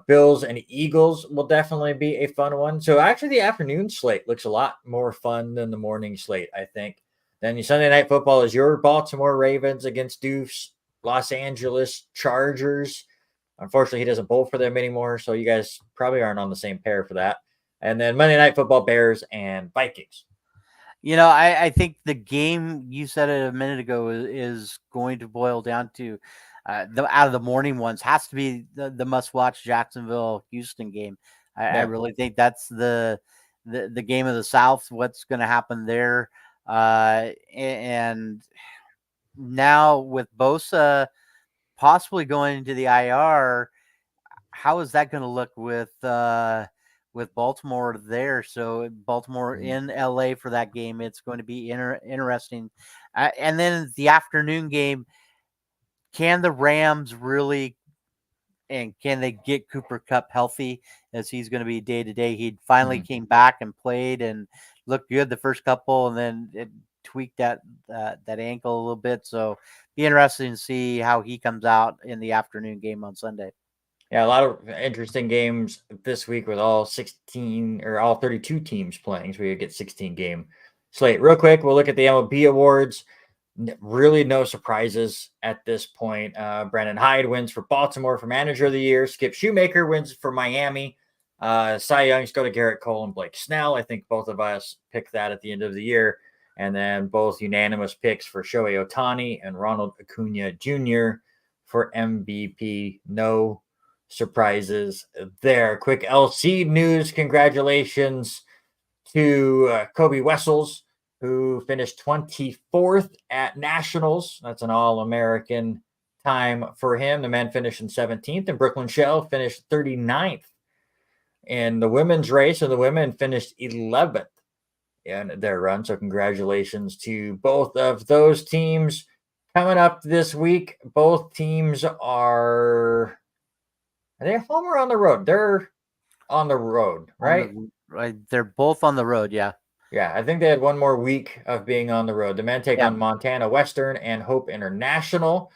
Bills and Eagles will definitely be a fun one. So actually the afternoon slate looks a lot more fun than the morning slate, I think. Then the Sunday Night Football is your Baltimore Ravens against Doof's Los Angeles Chargers. Unfortunately, he doesn't bowl for them anymore, so you guys probably aren't on the same pair for that. And then Monday Night Football, Bears and Vikings. I think the game, you said it a minute ago, is going to boil down to the out of the morning ones has to be the must watch Jacksonville Houston game. I Yeah. really think that's the game of the South. What's going to happen there? And now with Bosa possibly going into the IR, how is that going to look with Baltimore there? So Baltimore Mhm. in LA for that game, it's going to be interesting. And then the afternoon game, can the Rams really, and can they get Cooper Cup healthy, as he's going to be day to day? He finally Mhm. came back and played and looked good the first couple, and then it tweaked that ankle a little bit. So be interesting to see how he comes out in the afternoon game on Sunday. Yeah, a lot of interesting games this week with all 16 or all 32 teams playing. So we get 16 game slate. Real quick, we'll look at the MLB awards. Really no surprises at this point. Brandon Hyde wins for Baltimore for Manager of the Year. Skip Shoemaker wins for Miami. Cy Young's go to Garrett Cole and Blake Snell. I think both of us picked that at the end of the year. And then both unanimous picks for Shohei Ohtani and Ronald Acuna Jr. for MVP. No surprises there. Quick LC news. Congratulations to Kobe Wessels, who finished 24th at Nationals. That's an All American time for him. The men finished in 17th, and Brooklyn Shell finished 39th in the women's race, and the women finished 11th in their run. So, congratulations to both of those teams. Coming up this week, both teams are they home or on the road? They're on the road, On right? the right, they're both on the road. Yeah, Yeah, I think they had one more week of being on the road. The men take yeah. on Montana Western and Hope International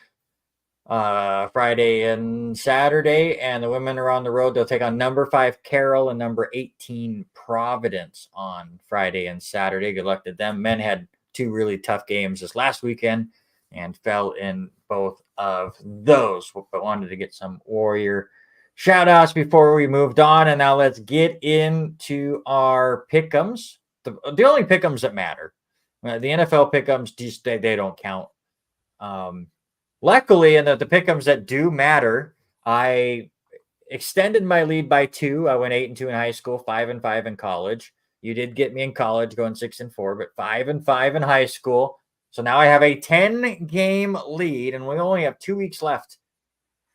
Friday and Saturday, and the women are on the road. They'll take on number 5 Carroll and number 18 Providence on Friday and Saturday. Good luck to them. Men had 2 really tough games this last weekend and fell in both of those, but wanted to get some Warrior shout outs before we moved on. And now let's get into our pick'ems. The only pick'ems that matter. The NFL pick'ems, just they don't count. Luckily, in the pick'ems that do matter, I extended my lead by 2. I went 8-2 in high school, 5-5 in college. You did get me in college going 6-4, but 5-5 in high school. So now I have a 10-game lead, and we only have 2 weeks left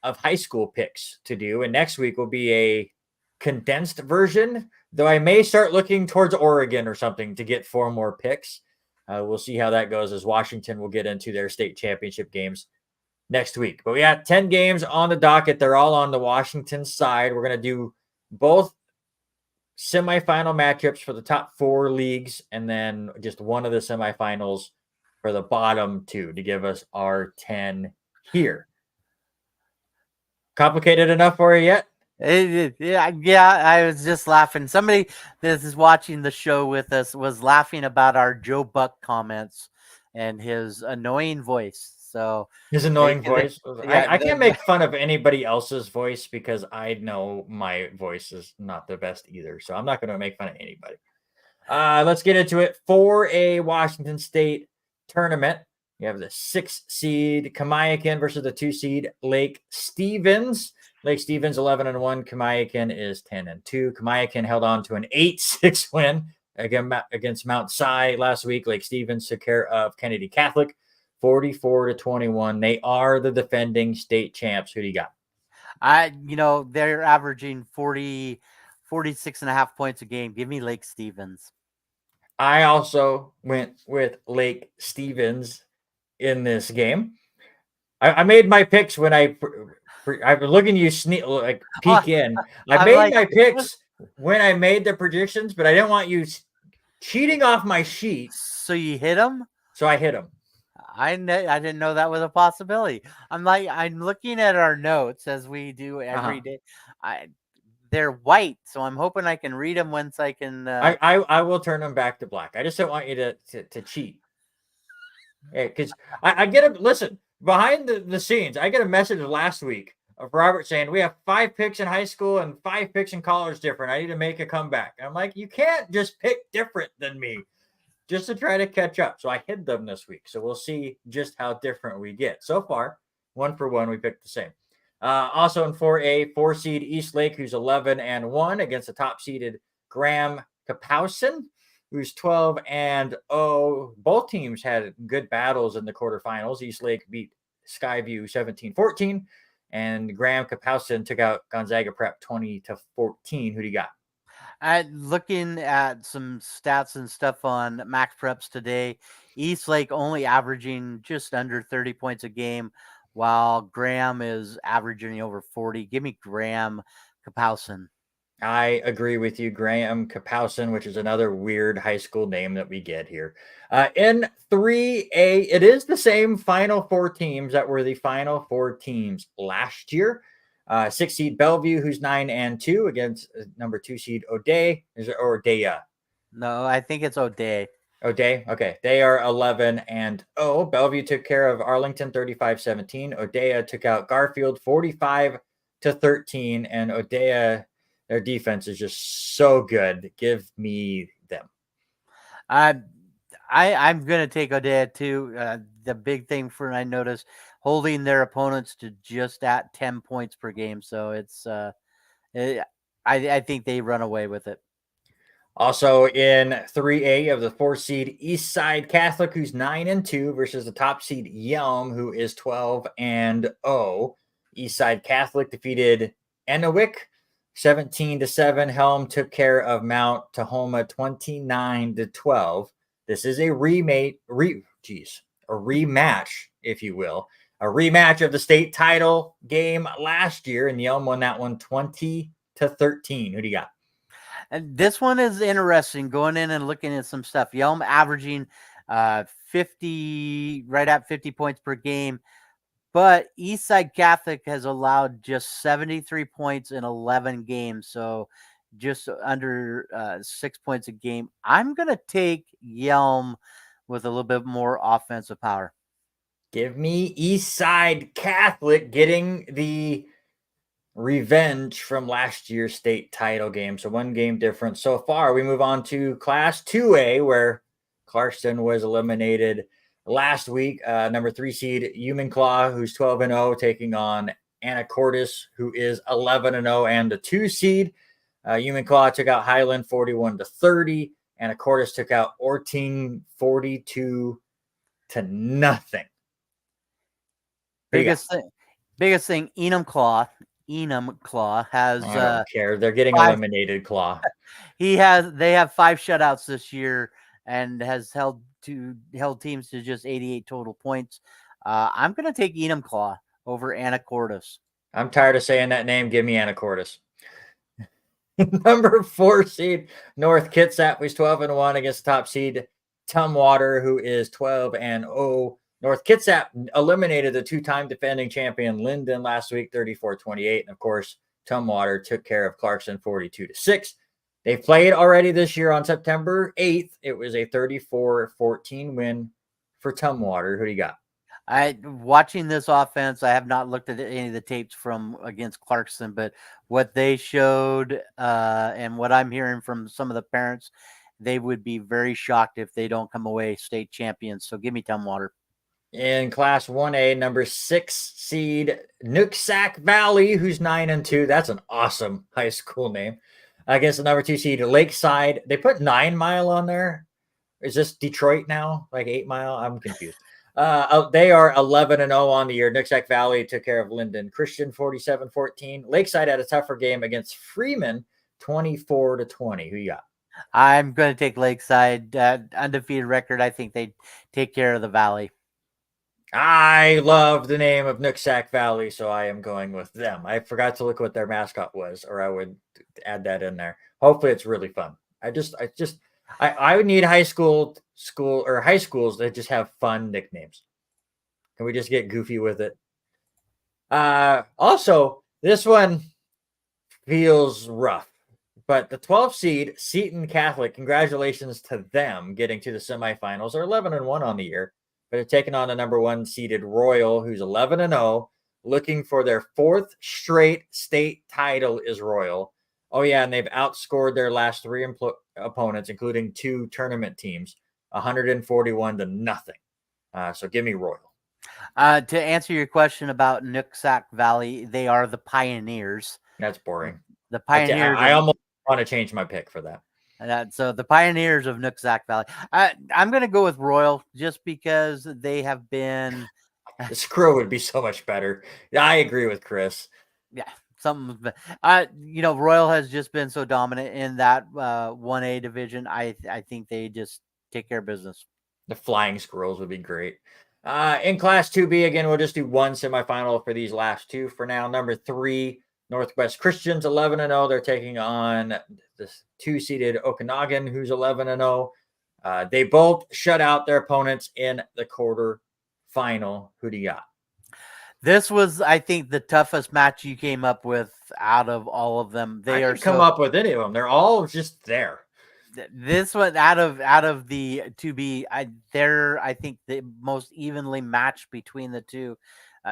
of high school picks to do. And next week will be a condensed version, though I may start looking towards Oregon or something to get 4 more picks. We'll see how that goes as Washington will get into their state championship games next week. But we got 10 games on the docket. They're all on the Washington side. We're going to do both semifinal matchups for the top 4 leagues and then just one of the semifinals for the bottom 2 to give us our 10 here. Complicated enough for you yet? Yeah. I was just laughing. Somebody that is watching the show with us was laughing about our Joe Buck comments and his annoying voice. So His they, annoying they voice. yeah, I can't make fun of anybody else's voice because I know my voice is not the best either. So I'm not going to make fun of anybody. Let's get into it. For a Washington State tournament, you have the 6 seed Kamiakin versus the 2 seed Lake Stevens. Lake Stevens 11-1. Kamiakin is 10-2. Kamiakin held on to an 8-6 win against Mount Si last week. Lake Stevens took care of Kennedy Catholic 44-21. They are the defending state champs. Who do you got? they're averaging 46.5 points a game. Give me Lake Stevens. I also went with Lake Stevens in this game. I made my picks when I was looking you peek in. I I'm made like, my picks when I made the predictions, but I didn't want you cheating off my sheet, so you hit him? so I hit them. I didn't know that was a possibility. I'm looking at our notes as we do every day. I They're white, so I'm hoping I can read them once I can. I will turn them back to black. I just don't want you to cheat. Yeah, because I get a listen behind the scenes. I get a message last week of Robert saying we have 5 picks in high school and 5 picks in college different. I need to make a comeback. I'm like, you can't just pick different than me. just to try to catch up. So I hid them this week. So we'll see just how different we get. So far, 1-for-1, we picked the same. Also in 4A, 4-seed East Lake, who's 11-1 against the top-seeded Graham Kapowson, who's 12-0. Both teams had good battles in the quarterfinals. East Lake beat Skyview 17-14, and Graham Kapowson took out Gonzaga Prep 20-14. Who do you got? Looking at some stats and stuff on Max Preps today, East Lake only averaging just under 30 points a game, while Graham is averaging over 40. Give me Graham Kapowson. I agree with you, Graham Kapowson, which is another weird high school name that we get here. In 3A, it is the same final four teams that were the final four teams last year. 6-seed Bellevue, who's 9-2 against number 2-seed O'Day. Is it O'Dea? No, I think it's O'Day. O'Day. Okay. They are 11-0. Bellevue took care of Arlington 35-17. O'Dea took out Garfield 45-13. And O'Dea, their defense is just so good. Give me them. I'm gonna take O'Day too. The big thing for I noticed holding their opponents to just at 10 points per game. So it's I think they run away with it. Also in 3A of the 4-seed Eastside Catholic, who's 9-2 versus the top seed Yelm, who is 12-0. Eastside Catholic defeated Enowick 17-7. Helm took care of Mount Tahoma 29-12. This is a rematch, if you will. A rematch of the state title game last year, and Yelm won that one 20-13. Who do you got? And this one is interesting. Going in and looking at some stuff. Yelm averaging 50, right at 50 points per game. But Eastside Catholic has allowed just 73 points in 11 games. So just under 6 points a game. I'm going to take Yelm with a little bit more offensive power. Give me Eastside Catholic getting the revenge from last year's state title game. So one game difference so far. We move on to Class 2A, where Clarkston was eliminated last week. Number 3-seed Humanclaw, who's 12-0, taking on Anacortes, who is 11-0, and the 2-seed. Humanclaw took out Highland 41-30. Anacortes took out Orting 42-0. Biggest thing, Enumclaw has I don't care. They're getting 5 eliminated, Claw. They have 5 shutouts this year and has held teams to just 88 total points. I'm going to take Enumclaw over Anacortes. I'm tired of saying that name. Give me Anacortes. Number 4-seed North Kitsap was 12-1 against top seed Tumwater, who is 12-0. North Kitsap eliminated the 2-time defending champion Linden last week, 34-28. And of course, Tumwater took care of Clarkson 42-6. They played already this year on September 8th. It was a 34-14 win for Tumwater. Who do you got? Watching this offense, I have not looked at any of the tapes from against Clarkson, but what they showed and what I'm hearing from some of the parents, they would be very shocked if they don't come away state champions. So give me Tumwater. In Class 1A, number 6-seed Nooksack Valley, who's 9-2. That's an awesome high school name. Against the number 2-seed Lakeside. They put 9 Mile on there. Is this Detroit now? Like 8 Mile? I'm confused. They are 11-0 on the year. Nooksack Valley took care of Linden Christian 47-14. Lakeside had a tougher game against Freeman 24-20. Who you got? I'm going to take Lakeside. Undefeated record. I think they take care of the Valley. I love the name of Nooksack Valley, so I am going with them. I forgot to look what their mascot was, or I would add that in there. Hopefully it's really fun. I would need high schools that just have fun nicknames. Can we just get goofy with it? Also, this one feels rough, but the 12th seed Seton Catholic, congratulations to them getting to the semifinals. They're 11-1 on the year, but they're taking on the number 1 seeded Royal, who's 11-0, looking for their 4th straight state title is Royal. Oh, yeah, and they've outscored their last 3 opponents, including 2 tournament teams. 141-0. So give me Royal. To answer your question about Nooksack Valley, they are the Pioneers. That's boring. The Pioneers. I almost want to change my pick for that. So the Pioneers of Nooksack Valley. I'm going to go with Royal just because they have been. The Screw would be so much better. I agree with Chris. Yeah, something. Royal has just been so dominant in that 1A division. I think they just take care of business. The Flying Squirrels would be great. In Class 2B, again, we'll just do one semifinal for these last two for now. Number 3, Northwest Christians, 11-0. They're taking on the 2-seeded Okanagan, who's 11-0. They both shut out their opponents in the quarter final. Who do you got? This was, I think, the toughest match you came up with out of all of them. I didn't come up with any of them. They're all just there. This one out of the 2B, they're, I think, the most evenly matched between the two.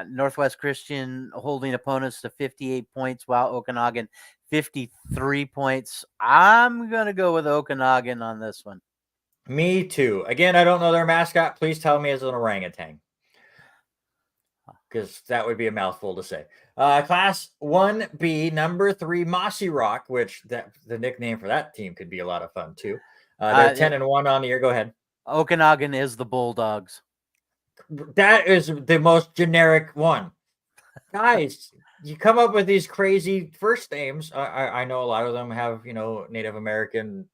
Northwest Christian holding opponents to 58 points, while Okanagan 53 points. I'm gonna go with Okanagan on this one. Me too. Again, I don't know their mascot. Please tell me it's an orangutan, because that would be a mouthful to say. Class 1B, number 3, Mossy Rock, which the nickname for that team could be a lot of fun too. They're 10-1 on the year. Go ahead. Okanagan is the Bulldogs. That is the most generic one. Guys, you come up with these crazy first names. I know a lot of them have, Native American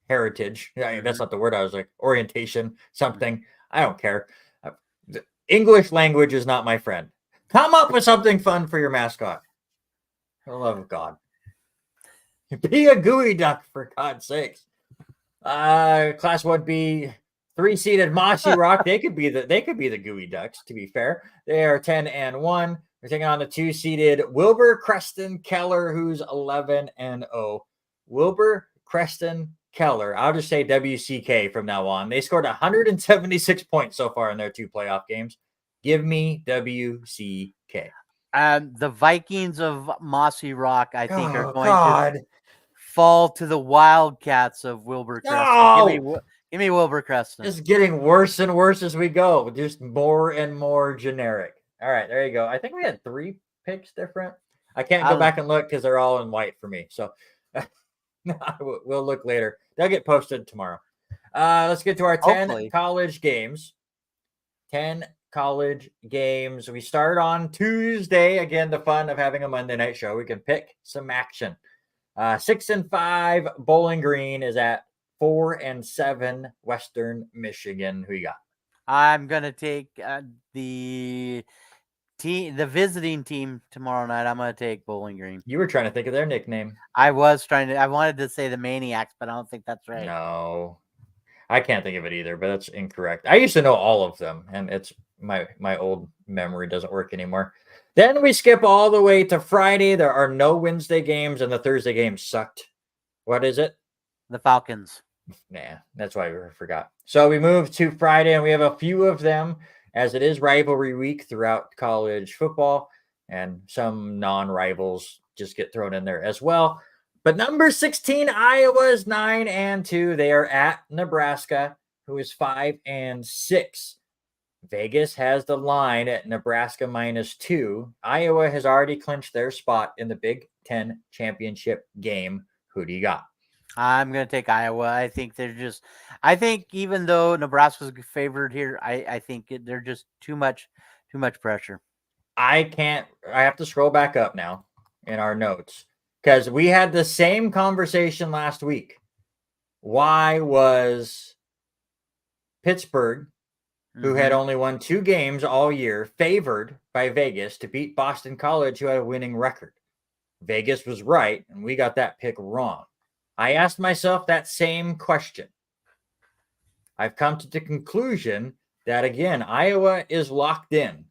heritage. That's not the word. I was like, orientation, something. I don't care. The English language is not my friend. Come up with something fun for your mascot. For the love of God. Be a gooey duck, for God's sakes. Class 1B, 3-seeded Mossy Rock. They could be the gooey ducks, to be fair. They are 10-1. They're taking on the 2-seeded Wilbur Creston Keller, who's 11-0. Wilbur Creston Keller. I'll just say WCK from now on. They scored 176 points so far in their 2 playoff games. Give me WCK. The Vikings of Mossy Rock, I think, are going to fall to the Wildcats of Wilbur Creston. No! Give me Wilbur Creston. It's getting worse and worse as we go. Just more and more generic. All right, there you go. I think we had 3 picks different. I can't go back and look because they're all in white for me. So we'll look later. They'll get posted tomorrow. Let's get to our 10 college games. 10 college games. We start on Tuesday. Again, the fun of having a Monday night show. We can pick some action. 6-5 Bowling Green is at 4-7 Western Michigan. Who you got? I'm gonna take the visiting team tomorrow night. I'm gonna take Bowling Green. You were trying to think of their nickname. I wanted to say the Maniacs, but I don't think that's right. No, I can't think of it either, but that's incorrect. I used to know all of them, and it's my old memory doesn't work anymore. Then we skip all the way to Friday. There are no Wednesday games, and the Thursday games sucked. What is it? The Falcons. Nah, that's why we forgot. So we move to Friday, and we have a few of them, as it is rivalry week throughout college football, and some non-rivals just get thrown in there as well. But number 16, Iowa is 9-2. They are at Nebraska, who is 5-6. Vegas has the line at Nebraska -2. Iowa has already clinched their spot in the Big Ten championship game. Who do you got? I'm going to take Iowa. I think even though Nebraska's favored here, I think they're just too much pressure. I have to scroll back up now in our notes because we had the same conversation last week. Why was Pittsburgh, who had only won 2 games all year, favored by Vegas to beat Boston College, who had a winning record? Vegas was right, and we got that pick wrong. I asked myself that same question. I've come to the conclusion that, again, Iowa is locked in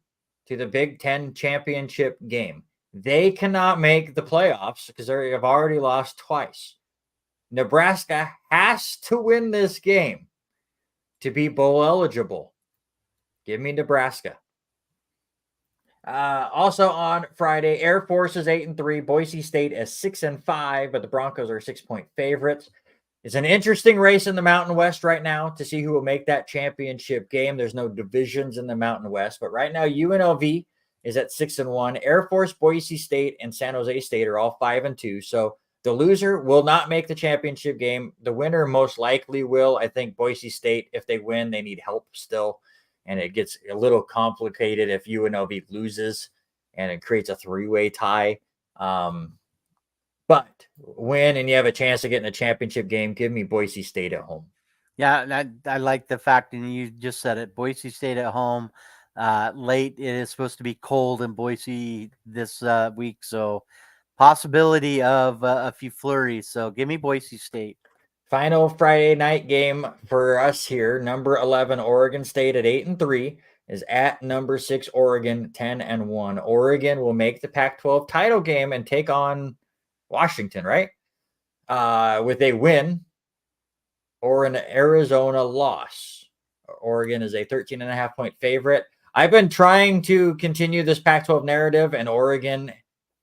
to the Big Ten championship game. They cannot make the playoffs because they have already lost twice. Nebraska has to win this game to be bowl eligible. Give me Nebraska. Also on Friday, Air Force is 8-3, Boise State is 6-5, but the Broncos are 6-point favorites. It's an interesting race in the Mountain West right now to see who will make that championship game. There's no divisions in the Mountain West, but right now UNLV is at 6-1. Air Force, Boise State, and San Jose State are all 5-2. So the loser will not make the championship game. The winner most likely will. I think Boise State, if they win, they need help still. And it gets a little complicated if UNLV loses and it creates a three-way tie. But win and you have a chance to get in a championship game, give me Boise State at home. Yeah, and I like the fact, and you just said it, Boise State at home. Late, it is supposed to be cold in Boise this week, so possibility of a few flurries. So give me Boise State. Final Friday night game for us here. Number 11, Oregon State at 8-3 is at number 6, Oregon 10-1. Oregon will make the Pac-12 title game and take on Washington, right? With a win or an Arizona loss. Oregon is a 13.5-point favorite. I've been trying to continue this Pac-12 narrative, and Oregon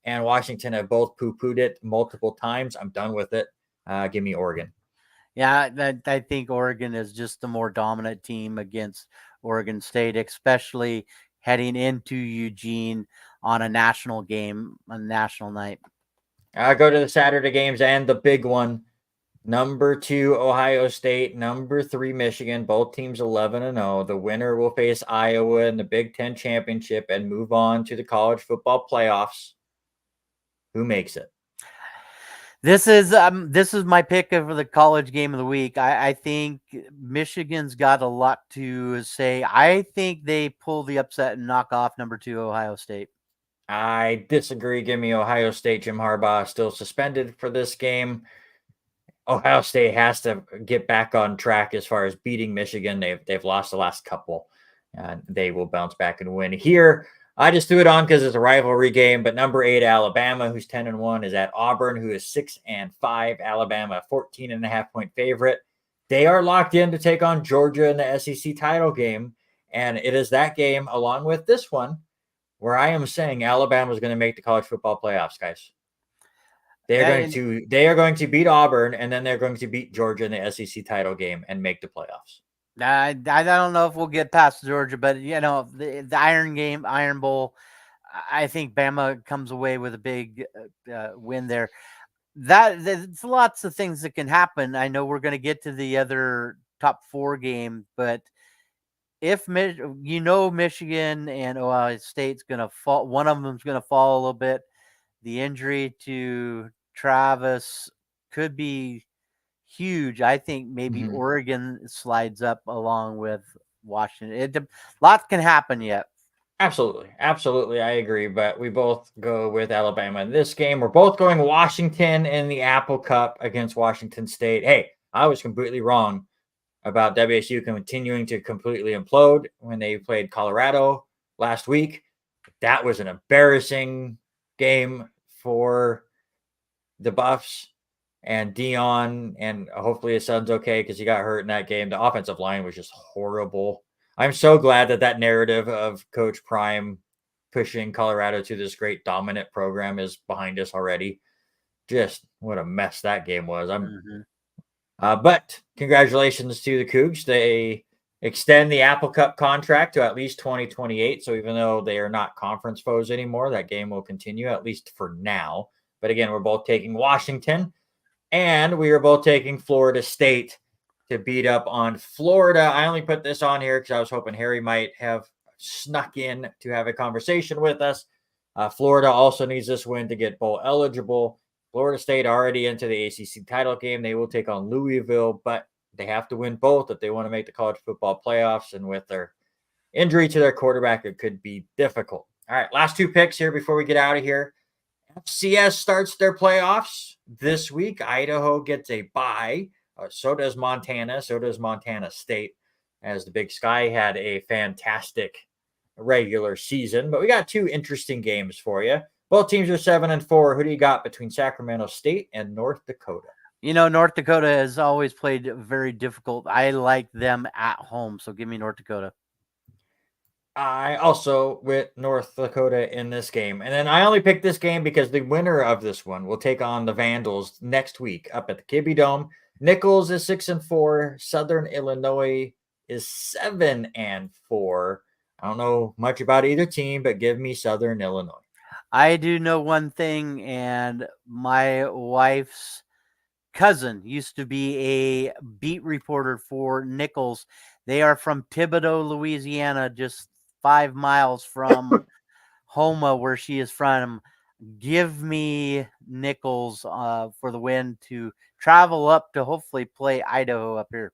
and Washington have both poo-pooed it multiple times. I'm done with it. Give me Oregon. Yeah, I think Oregon is just the more dominant team against Oregon State, especially heading into Eugene on a national game, a national night. I go to the Saturday games and the big one. Number 2, Ohio State. Number 3, Michigan. Both teams 11-0. The winner will face Iowa in the Big Ten Championship and move on to the college football playoffs. Who makes it? This is my pick for the college game of the week. I think Michigan's got a lot to say. I think they pull the upset and knock off number 2, Ohio State. I disagree. Give me Ohio State. Jim Harbaugh still suspended for this game. Ohio State has to get back on track as far as beating Michigan. They've lost the last couple. They will bounce back and win here. I just threw it on because it's a rivalry game, but number 8, Alabama, who's 10-1, is at Auburn, who is 6-5. Alabama, 14.5-point favorite. They are locked in to take on Georgia in the SEC title game, and it is that game, along with this one, where I am saying Alabama is going to make the college football playoffs, guys. They are going to beat Auburn, and then they're going to beat Georgia in the SEC title game and make the playoffs. I don't know if we'll get past Georgia, but the Iron Bowl, I think Bama comes away with a big win there. There's lots of things that can happen. I know we're going to get to the other top 4 game, but if Michigan and Ohio State's going to fall, one of them's going to fall a little bit. The injury to Travis could be huge. I think maybe Oregon slides up along with Washington. A lot can happen yet. Absolutely, I agree. But we both go with Alabama in this game. We're both going Washington in the Apple Cup against Washington State. Hey, I was completely wrong about WSU continuing to completely implode when they played Colorado last week. That was an embarrassing game for the Buffs and Dion, and hopefully his son's okay because he got hurt in that game. The offensive line was just horrible. I'm so glad that narrative of Coach Prime pushing Colorado to this great dominant program is behind us already. Just what a mess that game was. But congratulations to the Cougs. They extend the Apple Cup contract to at least 2028. So even though they are not conference foes anymore, that game will continue at least for now. But again, we're both taking Washington, and we are both taking Florida State to beat up on Florida. I only put this on here because I was hoping Harry might have snuck in to have a conversation with us. Florida also needs this win to get bowl eligible. Florida State already into the ACC title game. They will take on Louisville, but they have to win both if they want to make the college football playoffs. And with their injury to their quarterback, it could be difficult. All right, last 2 picks here before we get out of here. FCS starts their playoffs this week. Idaho gets a bye. So does Montana. So does Montana State, as the Big Sky had a fantastic regular season. But we got 2 interesting games for you. Both teams are 7-4. Who do you got between Sacramento State and North Dakota? North Dakota has always played very difficult. I like them at home, so give me North Dakota. I also with North Dakota in this game. And then I only picked this game because the winner of this one will take on the Vandals next week up at the Kibby Dome. Nichols is 6-4. Southern Illinois is 7-4. I don't know much about either team, but give me Southern Illinois. I do know one thing, and my wife's cousin used to be a beat reporter for Nichols. They are from Thibodaux, Louisiana, just 5 miles from Homa, where she is from. Give me Nichols for the win to travel up to hopefully play Idaho up here.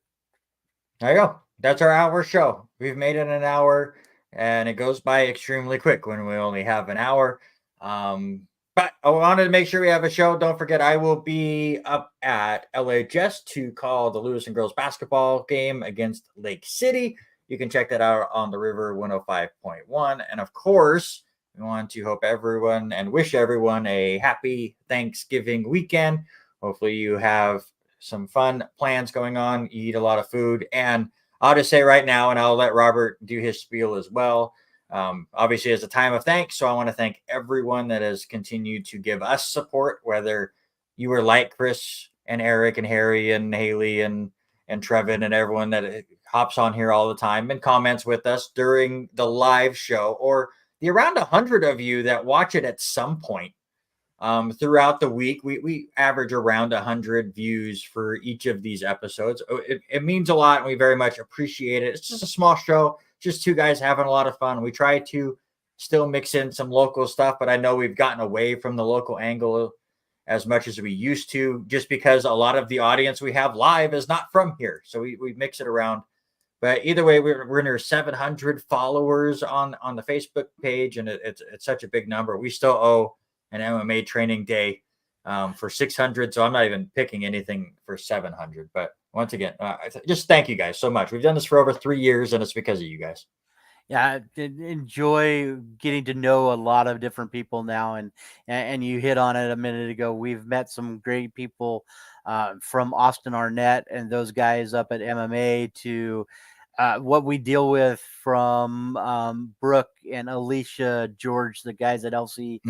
There you go. That's our hour show. We've made it an hour, and it goes by extremely quick when we only have an hour. But I wanted to make sure we have a show. Don't forget, I will be up at LHS to call the Lewis and girls basketball game against Lake City. You can check that out on the River 105.1. And of course, we want to hope everyone and wish everyone a happy Thanksgiving weekend. Hopefully, you have some fun plans going on, eat a lot of food. And I'll just say right now, and I'll let Robert do his spiel as well. Obviously, it's a time of thanks. So I want to thank everyone that has continued to give us support, whether you were like Chris and Eric and Harry and Haley and Trevin and everyone that hops on here all the time and comments with us during the live show, or the around 100 of you that watch it at some point throughout the week. We average around 100 views for each of these episodes. It means a lot, and we very much appreciate it. It's just a small show, just two guys having a lot of fun. We try to still mix in some local stuff, but I know we've gotten away from the local angle as much as we used to, just because a lot of the audience we have live is not from here. So we mix it around. But either way, we're near 700 followers on the Facebook page, and it's such a big number. We still owe an MMA training day for 600. So I'm not even picking anything for 700. But once again, just thank you guys so much. We've done this for over 3 years, and it's because of you guys. Yeah, I enjoy getting to know a lot of different people now, and you hit on it a minute ago. We've met some great people from Austin Arnett and those guys up at MMA to what we deal with from Brooke and Alicia George, the guys at LC,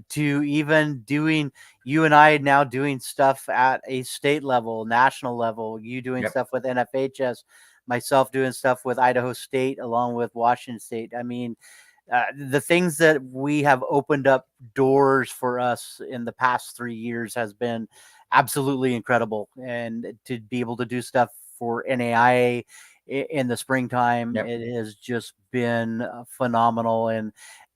to even doing you and I now doing stuff at a state level, national level. You doing stuff with NFHS, myself doing stuff with Idaho State along with Washington State. I mean, the things that we have opened up doors for us in the past 3 years has been absolutely incredible. And to be able to do stuff for NAIA in the springtime, it has just been phenomenal.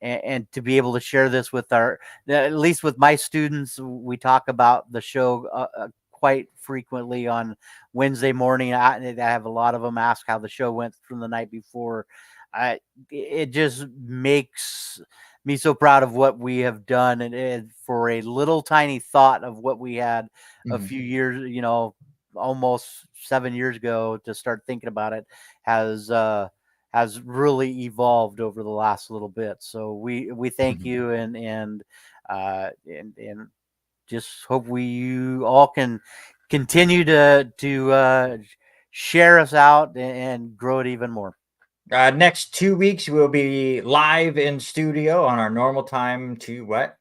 And to be able to share this with at least with my students, we talk about the show quite frequently on Wednesday morning. I have a lot of them ask how the show went from the night before. It just makes me so proud of what we have done, and for a little tiny thought of what we had a few years, almost 7 years ago, to start thinking about it has really evolved over the last little bit. So we thank you, and just hope you all can continue to share us out and grow it even more. Next 2 weeks, we'll be live in studio on our normal time to what?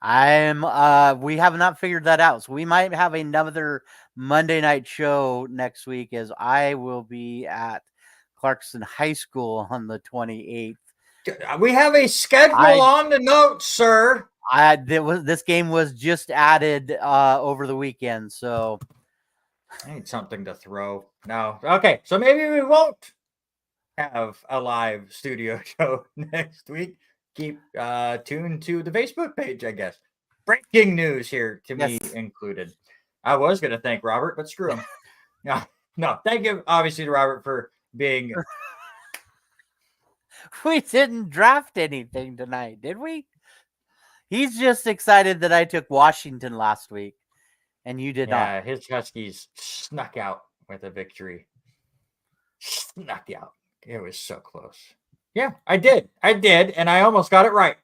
We have not figured that out. So we might have another Monday night show next week, as I will be at Clarkson High School on the 28th. We have a schedule on the notes, sir. This game was just added over the weekend, so I need something to throw. No. Okay, so maybe we won't have a live studio show next week. Keep tuned to the Facebook page, I guess. Breaking news here to me included. I was going to thank Robert, but screw him. No, thank you, obviously, to Robert for being. We didn't draft anything tonight, did we? He's just excited that I took Washington last week, and you did not. Yeah, his Huskies snuck out with a victory. Snuck out. It was so close. Yeah, I did, and I almost got it right.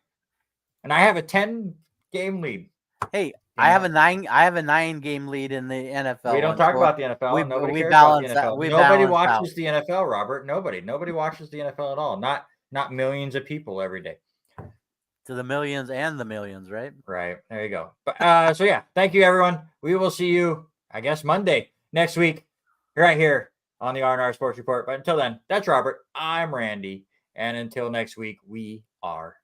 And I have a 10-game lead. Hey, I have a 9-game lead in the NFL. We don't talk about the NFL. Nobody cares about the NFL. Nobody watches the NFL, Robert. Nobody watches the NFL at all. Not not millions of people every day. To the millions and the millions, right? Right. There you go. But so yeah, thank you everyone. We will see you, I guess, Monday next week, right here on the R&R Sports Report. But until then, that's Robert. I'm Randy. And until next week, we are